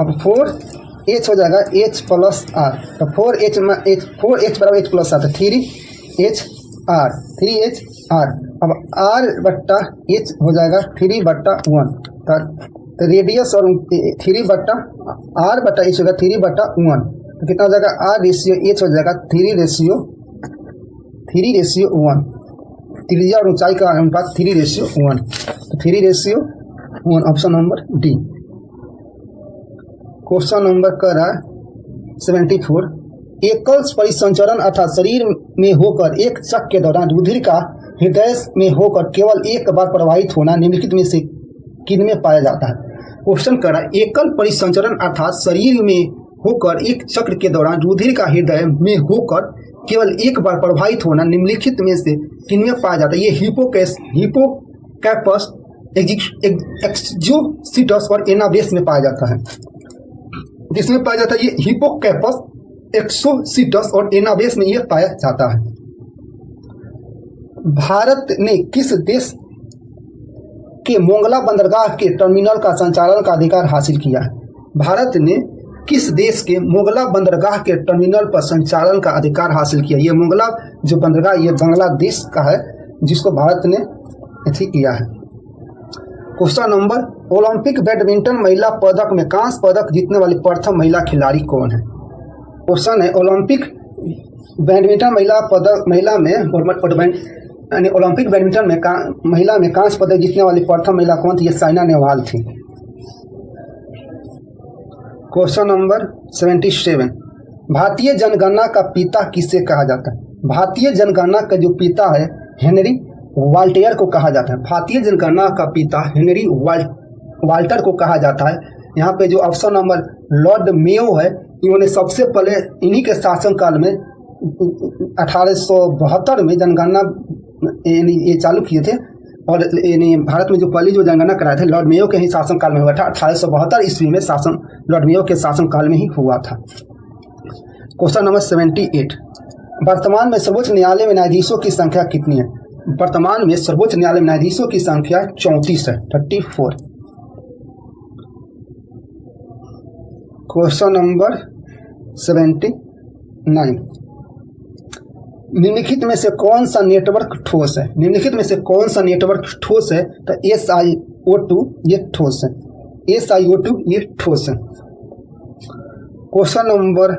अब 4h हो जाएगा h प्लस आर, तो 4h बराबर h प्लस आर, तो 3h आर। अब r बट्टा h हो जाएगा 3/1, तो रेडियस और 3/r बट्टा h होगा 3/1, तो कितना हो जाएगा r रेशियो h हो जाएगा 3:1। त्रिज्या और ऊंचाई का अनुपात 3:1, तो 3:1, option number D. Question number कर रहा है 74। एकल परिसंचरण अर्थात शरीर में होकर एक चक्र के दौरान रुधिर का हृदय में होकर केवल एक बार प्रवाहित होना निम्नलिखित में से किन में पाया जाता है। क्वेश्चन कर रहा है एकल परिसंचरण अर्थात शरीर में होकर एक चक्र के दौरान रुधिर का हृदय में होकर केवल एक बार प्रवाहित होना निम्नलिखित में से किन में पाया जाता है। ये हिपोकैम्पस, एक्सोसिटस और एनाबेस में पाया जाता है। जिसमें पाया जाता है ये हिपोकैम्पस, एक्सोसिटस और एनाबेस में यह पाया जाता है। भारत ने किस देश के मोंगला बंदरगाह के टर्मिनल का संचालन का अधिकार हासिल किया है। भारत ने किस देश के मोंगला बंदरगाह के टर्मिनल पर संचालन का अधिकार हासिल किया। ये मोंगला जो बंदरगाह ये बांग्लादेश का है, जिसको भारत ने अथी किया है। क्वेश्चन नंबर, ओलंपिक बैडमिंटन महिला पदक में कांस्य पदक जीतने वाली प्रथम महिला खिलाड़ी कौन है। क्वेश्चन है ओलंपिक बैडमिंटन ओलंपिक बैडमिंटन में महिला में कांस्य पदक जीतने वाली प्रथम महिला कौन थी। ये साइना नेहवाल थी। Question number 77। भारतीय जनगणना का पिता किसे कहा जाता है। भारतीय जनगणना का जो पिता है हेनरी वाल्टेयर को कहा जाता है। भारतीय जनगणना का पिता हेनरी वाल्टर को कहा जाता है। यहाँ पे जो ऑप्शन नंबर लॉर्ड मेयो है, इन्होंने सबसे पहले इन्हीं के शासनकाल में 1872 में जनगणना ये चालू किए थे, और भारत में जो पहली जो जनगणना कराए थे लॉर्ड मेयो के ही शासनकाल में हुआ था। 1872 ईस्वी में लॉर्ड मेयो के शासनकाल में ही हुआ था। Question number 78। वर्तमान में सर्वोच्च न्यायालय में न्यायाधीशों की संख्या कितनी है। वर्तमान में सर्वोच्च न्यायालय में न्यायाधीशों की संख्या 34 है, 34। Question number 79। निम्नलिखित में से कौन सा नेटवर्क ठोस है। निम्नलिखित में से कौन सा नेटवर्क ठोस है, तो SiO2 ये ठोस है। SiO2 ये ठोस है। Question number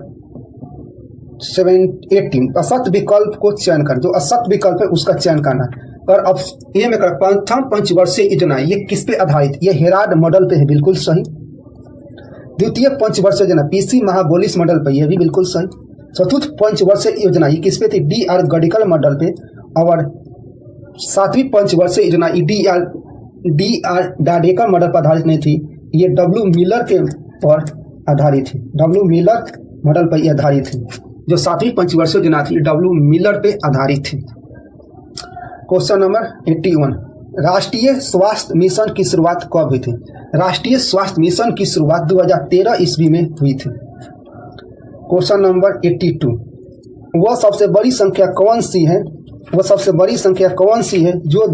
18। असत्य विकल्प को चयन कर। जो असत्य विकल्प है उसका चयन करना। और अब ये में कर प्रथम पंचवर्षीय योजना ये किस पे आधारित, ये हेराल्ड मॉडल पे है, बिल्कुल सही। द्वितीय पंचवर्षीय योजना PC महाबोलिस मॉडल पे, यह भी बिल्कुल सही। चतुर्थ पंचवर्षीय योजना ये किस पे थी, DR गडिकल मॉडल पे। और सातवीं पंचवर्षीय योजना DR डाडेकर मॉडल पर आधारित नहीं थी, ये W मिलर के पर आधारित थी। W मिलर मॉडल पर यह आधारित थी। जो सातवीं पंचवर्षीय योजना थी W मिलर पे आधारित थी। Question number 81। राष्ट्रीय स्वास्थ्य मिशन की शुरुआत कब हुई थी। राष्ट्रीय स्वास्थ्य मिशन की शुरुआत 2013 ईस्वी में हुई थी। Question number 82। वह सबसे बड़ी संख्या कौन सी है, वह सबसे बड़ी संख्या कौन सी है जो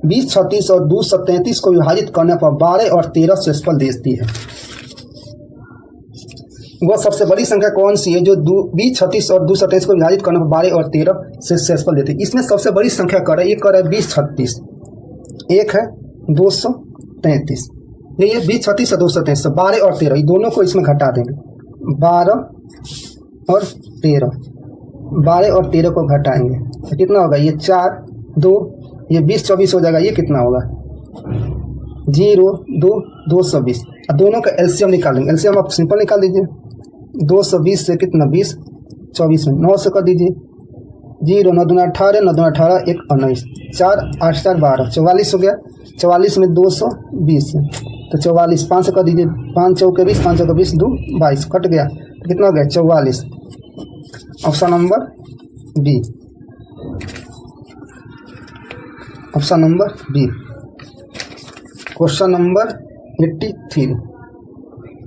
20, 36 और 233 को विभाजित करने पर 12 और 13 शेषफल देती है। वह सबसे बड़ी संख्या कौन सी है जो 20, 36 और 227 को विभाजित करने पर 12 और 13 से शेषफल देती है। इसमें सबसे बड़ी संख्या कर रहा है, एक कर रहा है 20, 36, एक है 233। ये 20, 36 और 233, 12 और 13 ये दोनों को इसमें घटा देंगे। 12 और 13, 12 और 13 को घटाएंगे तो कितना होगा, ये 4, 2, ये 20, 24 हो जाएगा। ये कितना होगा 0, 2, 220। दोनों का एलसीएम निकालेंगे। एलसीएम आप सिंपल निकाल दीजिए। 220 से कितना 20, 24 में 9 से कर दीजिए। 0, 9 दूना 18, 9 दूना 18, 1 19, 4, 8, 4, 12, 44 हो गया। 44 में 220 तो 44, 5 से कर दीजिए। 5 चौके 20, 5 चौके 20, 2 22 कट गया तो कितना हो गया 44। Option number B, option number B. Question number 83।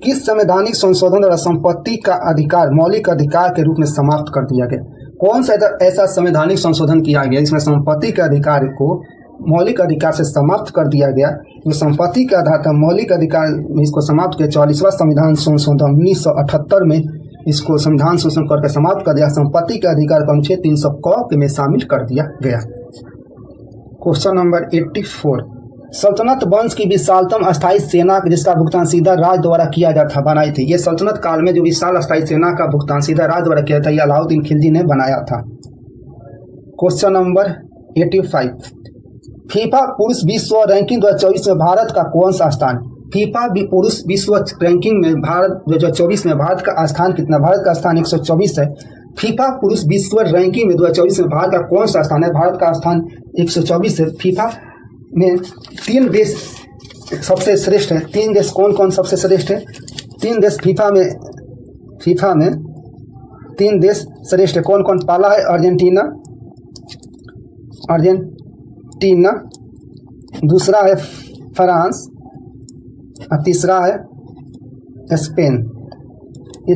किस संवैधानिक संशोधन द्वारा संपत्ति का अधिकार मौलिक अधिकार के रूप में समाप्त कर दिया गया। कौन सा ऐसा संवैधानिक संशोधन किया गया जिसमें संपत्ति के अधिकार को मौलिक अधिकार से समाप्त कर दिया गया। जो संपत्ति के आधार पर मौलिक अधिकार में इसको समाप्त किया। 44वां संविधान संशोधन 1978 में इसको संविधान शोषण करके समाप्त कर दिया। संपत्ति के अधिकार को अनुच्छेद 300 क में शामिल कर दिया गया। क्वेश्चन नंबर 84, सल्तनत वंश की विशालतम अस्थायी सेना जिसका भुगतान सीधा राज द्वारा किया जाता बनाई थी। ये सल्तनत काल में जो विशाल अस्थायी सेना का भुगतान सीधा राज द्वारा किया था, यह अलाउद्दीन खिलजी ने बनाया था। क्वेश्चन नंबर 85, फीफा पुरुष विश्व रैंकिंग 2024 में भारत का कौन सा स्थान? फीफा पुरुष विश्व रैंकिंग में भारत 2024 में भारत का स्थान कितना? भारत का स्थान 124 है। फीफा पुरुष विश्व रैंकिंग में 2024 में भारत का कौन सा स्थान है? भारत का स्थान 124 है। फीफा में 3 देश सबसे श्रेष्ठ है। 3 देश कौन कौन सबसे श्रेष्ठ है? 3 देश फीफा में 3 देश श्रेष्ठ है। कौन कौन? पहला है अर्जेंटीना, दूसरा है फ्रांस और तीसरा है स्पेन। ये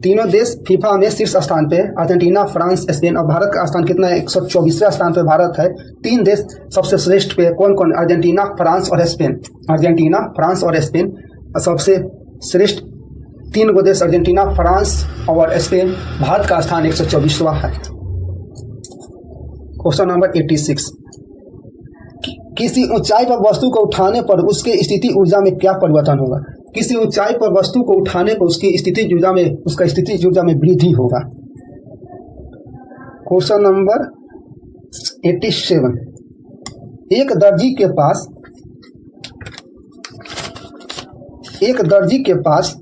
तीनों देश फीफा में शीर्ष स्थान पे है। Argentina, France, Spain. और भारत का स्थान कितना है? 124वें स्थान पे भारत है। 3 देश सबसे श्रेष्ठ पे कौन कौन? अर्जेंटीना, फ्रांस और स्पेन। अर्जेंटीना, फ्रांस और स्पेन सबसे श्रेष्ठ 3 गो देश अर्जेंटीना, फ्रांस और स्पेन। भारत का स्थान 124वां है। क्वेश्चन नंबर 86, किसी ऊंचाई पर वस्तु को उठाने पर उसके स्थिति ऊर्जा में क्या परिवर्तन होगा? किसी ऊंचाई पर वस्तु को उठाने पर उसकी स्थिति ऊर्जा में वृद्धि होगा। क्वेश्चन नंबर 87, एक दर्जी के पास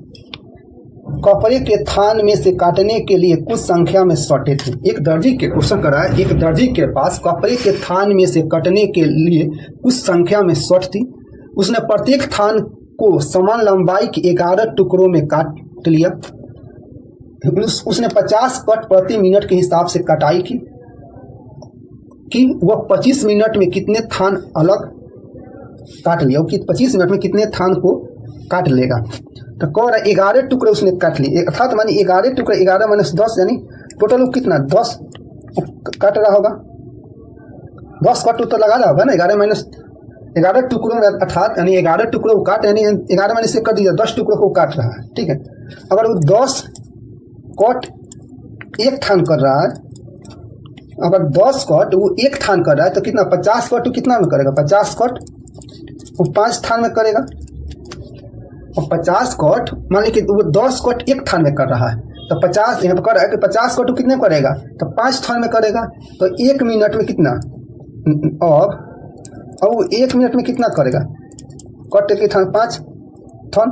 कपड़े के थान में से काटने के लिए कुछ संख्या में सौटे थे। एक दर्जी के पास कपड़े के थान में से काटने के लिए कुछ संख्या में सौट थी। उसने प्रत्येक थान को समान लंबाई के 11 टुकड़ों में काट लिया। उसने 50 कट प्रति मिनट के हिसाब से कटाई की कि वह 25 मिनट में कितने थान अलग काट लिया। कि 25 मिनट में कितने थान को काट लेगा। तो कह रहा 11 टुकड़े उसने काट लिए। अर्थात मानी 11 टुकड़े, 11 माइनस 10 यानी टोटल कितना 10 काट रहा होगा। 10 कट तो लगा रहा होगा ना। 11 माइनस 11 टुकड़ों में अर्थात यानी 11 टुकड़ों को काट यानी 11 माइनस से कर दिया 10 टुकड़ों को काट रहा है। ठीक है। अगर वो 10 कट एक थान कर रहा है, अगर 10 कट वो एक थान कर रहा है तो कितना 50 कट वो कितना में करेगा? 50 कट वो 5 थान में करेगा। और 50 कट मान ली कि वो 10 कट एक थान में कर रहा है तो 50 यहाँ पर कर रहा है कि 50 कट वो कितने करेगा? तो 5 थान में करेगा। तो 1 मिनट में कितना? अब वो 1 मिनट में कितना करेगा? कट के थान 5 थान।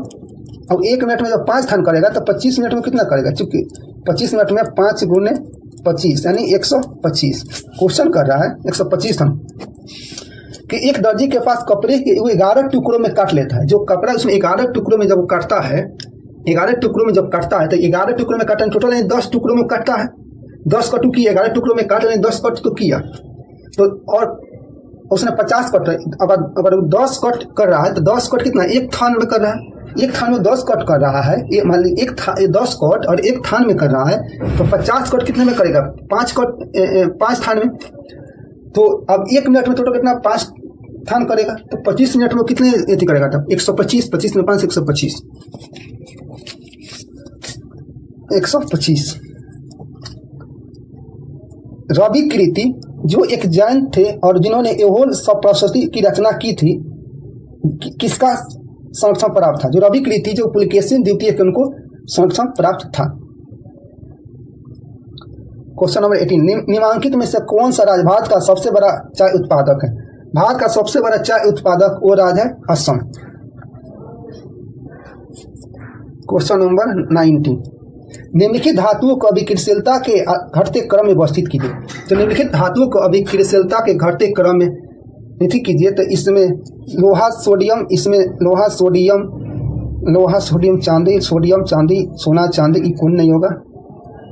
अब 1 मिनट में जब 5 थान करेगा तो 25 मिनट में कितना करेगा? चूंकि 25 मिनट में 5 गुने 25 यानी 125 क्वेश्चन कर रहा है 125 थान कि एक दर्जी के पास कपड़े के वो 11 टुकड़ों में काट लेता है। जो कपड़ा उसमें 11 टुकड़ों में जब काटता है, 11 टुकड़ों में जब काटता है तो 11 टुकड़ों में काटने टोटल 10 टुकड़ों में काटता है। 10 कटू किया, 11 टुकड़ों में काट यानी 10 कट तो किया। तो और उसने 50 कट, अगर 10 कट कर रहा है तो 10 कट कितना? एक थान में कर रहा है। एक थान में 10 कट कर रहा है। मान ली 10 कट और एक थान में कर रहा है तो 50 कट कितने में करेगा? 5 थान में। तो अब 1 मिनट में टोटल कितना? 5 थान करेगा। तो 25 मिनट में कितने एथी करेगा? तब 125, 25 में 5 125 125। रवि कीर्ति जो एक जैन थे और जिन्होंने एहोल सप्तशती की रचना की थी, किसका संरक्षण प्राप्त था? जो रवि कीर्ति जो पुलकेशिन द्वितीय के उनको संरक्षण प्राप्त था। क्वेश्चन नंबर 18, निम्नलिखित में से कौन सा राज्य भारत का सबसे बड़ा चाय उत्पादक है? भारत का सबसे बड़ा चाय उत्पादक वो राज्य है असम। क्वेश्चन नंबर 19, निम्नलिखित धातुओं को अभिक्रियाशीलता के घटते क्रम में व्यवस्थित कीजिए। तो निम्नलिखित धातुओं को अभिक्रियाशीलता के घटते क्रम में निश्चित कीजिए। तो इसमें लोहा सोडियम चांदी, सोडियम चांदी, सोना चांदी, ये कौन नहीं होगा?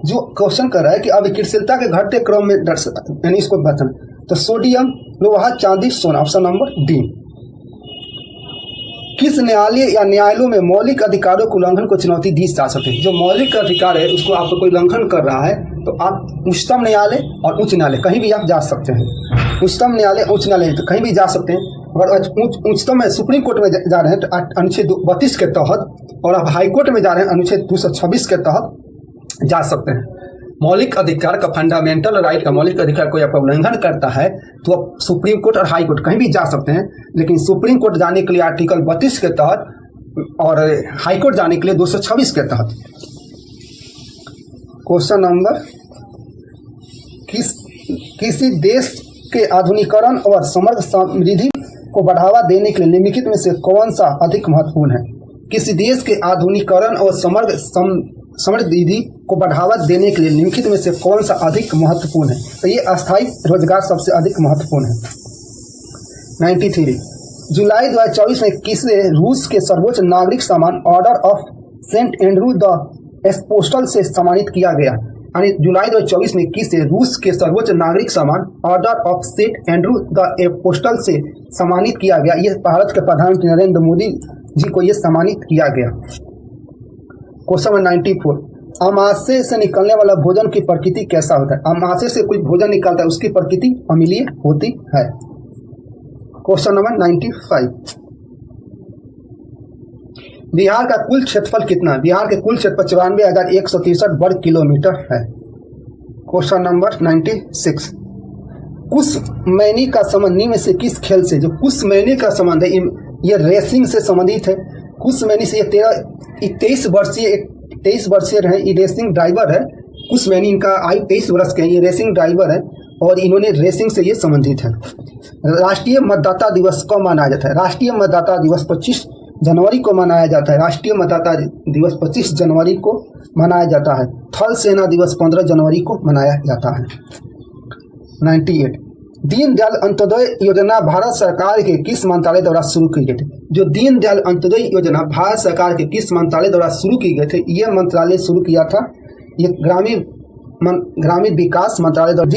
जो क्वेश्चन कर रहा है कि अभिक्रियाशीलता के घटते क्रम में यानी इसको बताना। तो सोडियम, लोहा, चांदी, सोना, ऑप्शन नंबर डी। किस न्यायालय या न्यायालयों में मौलिक अधिकारों के उल्लंघन को चुनौती दी जा सकती है? जो मौलिक अधिकार है उसको आपको कोई उल्लंघन कर रहा है तो आप उच्चतम न्यायालय और उच्च न्यायालय कहीं भी आप जा सकते हैं। उच्चतम न्यायालय उच्च न्यायालय तो कहीं भी जा सकते हैं। अगर उच्चतम में सुप्रीम कोर्ट में जा रहे हैं तो अनुच्छेद 32 के तहत, और आप हाई कोर्ट में जा रहे हैं अनुच्छेद 226 के तहत जा सकते हैं। मौलिक अधिकार का, फंडामेंटल राइट का मौलिक अधिकार कोई आपका उल्लंघन करता है तो आप सुप्रीम कोर्ट और हाई कोर्ट कहीं भी जा सकते हैं। लेकिन सुप्रीम कोर्ट जाने के लिए आर्टिकल 32 के तहत और हाई कोर्ट जाने के लिए 226 के तहत। क्वेश्चन नंबर, किसी देश के आधुनिकीकरण और समग्र समृद्धि को बढ़ावा देने के लिए निम्नलिखित में से कौन सा अधिक महत्वपूर्ण है? किसी देश के आधुनिकीकरण और समग्र समृद्धि को बढ़ावा देने के लिए निम्नलिखित में से कौन सा अधिक महत्वपूर्ण है? तो ये अस्थायी रोजगार सबसे अधिक महत्वपूर्ण है। 93 जुलाई 2024 में किसे रूस के सर्वोच्च नागरिक सम्मान Order of Saint Andrew the Apostle से सम्मानित किया गया? यानी जुलाई 2024 में किसे रूस के सर्वोच्च नागरिक सम्मान Order of Saint Andrew the Apostle से सम्मानित किया गया? ये भारत के प्रधानमंत्री नरेंद्र मोदी जी को ये सम्मानित किया गया। क्वेश्चन नंबर 94 अमाशय से निकलने वाला भोजन की प्रकृति कैसा होता है? अमाशय से कोई भोजन निकलता है उसकी प्रकृति अम्लीय होती है। क्वेश्चन नंबर 95 बिहार का कुल क्षेत्रफल कितना है? बिहार के कुल क्षेत्रफल 94,163 वर्ग किलोमीटर है। क्वेश्चन नंबर 96 कुशमैनी का संबंध निम्न में से किस खेल से? जो कुशमैनी का संबंध है ये रेसिंग से संबंधित है। कुशमैनी से ये 23 वर्षीय रहे, ये रेसिंग ड्राइवर है। कुशमैनी इनका आयु 23 वर्ष के हैं, ये रेसिंग ड्राइवर है और इन्होंने रेसिंग से ये संबंधित है। राष्ट्रीय मतदाता दिवस कब मनाया जाता है? राष्ट्रीय मतदाता दिवस 25 जनवरी को मनाया जाता है। राष्ट्रीय मतदाता दिवस 25 जनवरी को मनाया जाता है। थल सेना दिवस 15 जनवरी को मनाया जाता है। 98 दीनदयाल अंत्योदय योजना भारत सरकार के किस मंत्रालय द्वारा शुरू की गई थी? जो दीनदयाल अंत्योदय योजना भारत सरकार के किस मंत्रालय द्वारा शुरू की गई थी? यह मंत्रालय शुरू किया था ये ग्रामीण विकास मंत्रालय द्वारा।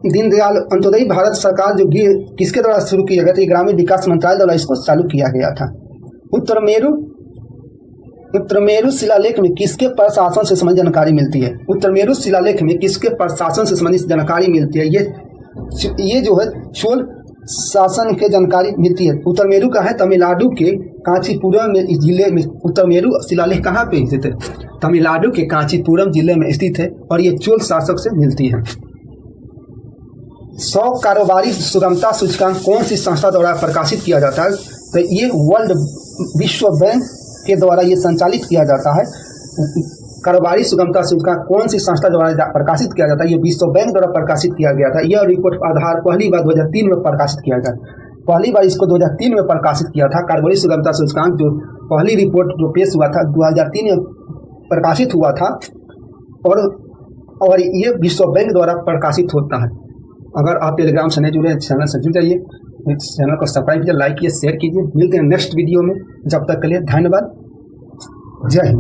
दीनदयाल अंत्योदय भारत सरकार जो किसके द्वारा शुरू किया गया था? ग्रामीण विकास मंत्रालय द्वारा इसको चालू किया गया था। उत्तरमेरु शिलालेख में किसके प्रशासन से संबंधित जानकारी मिलती है? उत्तरमेरु शिलालेख में किसके प्रशासन से संबंधित जानकारी मिलती है? ये जो है चोल शासन के जानकारी मिलती है। उत्तरमेरु का है तमिलनाडु के कांचीपुरम जिले में। उत्तरमेरु शिलालेख कहाँ पे स्थित है? तमिलनाडु के कांचीपुरम जिले में स्थित है और ये चोल शासक से मिलती है। 100 कारोबारी सुगमता सूचकांक कौन सी संस्था द्वारा प्रकाशित किया जाता है? तो ये विश्व बैंक के द्वारा ये संचालित किया जाता है। कारोबारी सुगमता सूचकांक कौन सी संस्था द्वारा प्रकाशित किया जाता है? ये विश्व बैंक द्वारा प्रकाशित किया गया था। यह रिपोर्ट आधार पहली बार 2003 में प्रकाशित किया गया। पहली बार इसको 2003 में प्रकाशित किया था। कारोबारी सुगमता सूचकांक जो पहली रिपोर्ट जो पेश हुआ था 2003 में प्रकाशित हुआ था और ये विश्व बैंक द्वारा प्रकाशित होता है। अगर आप टेलीग्राम से नहीं जुड़े हैं चैनल से जुड़ जाइए, चैनल को सब्सक्राइब कीजिए, लाइक कीजिए, शेयर कीजिए। मिलते हैं नेक्स्ट वीडियो में। जब तक के लिए धन्यवाद। जय हिंद।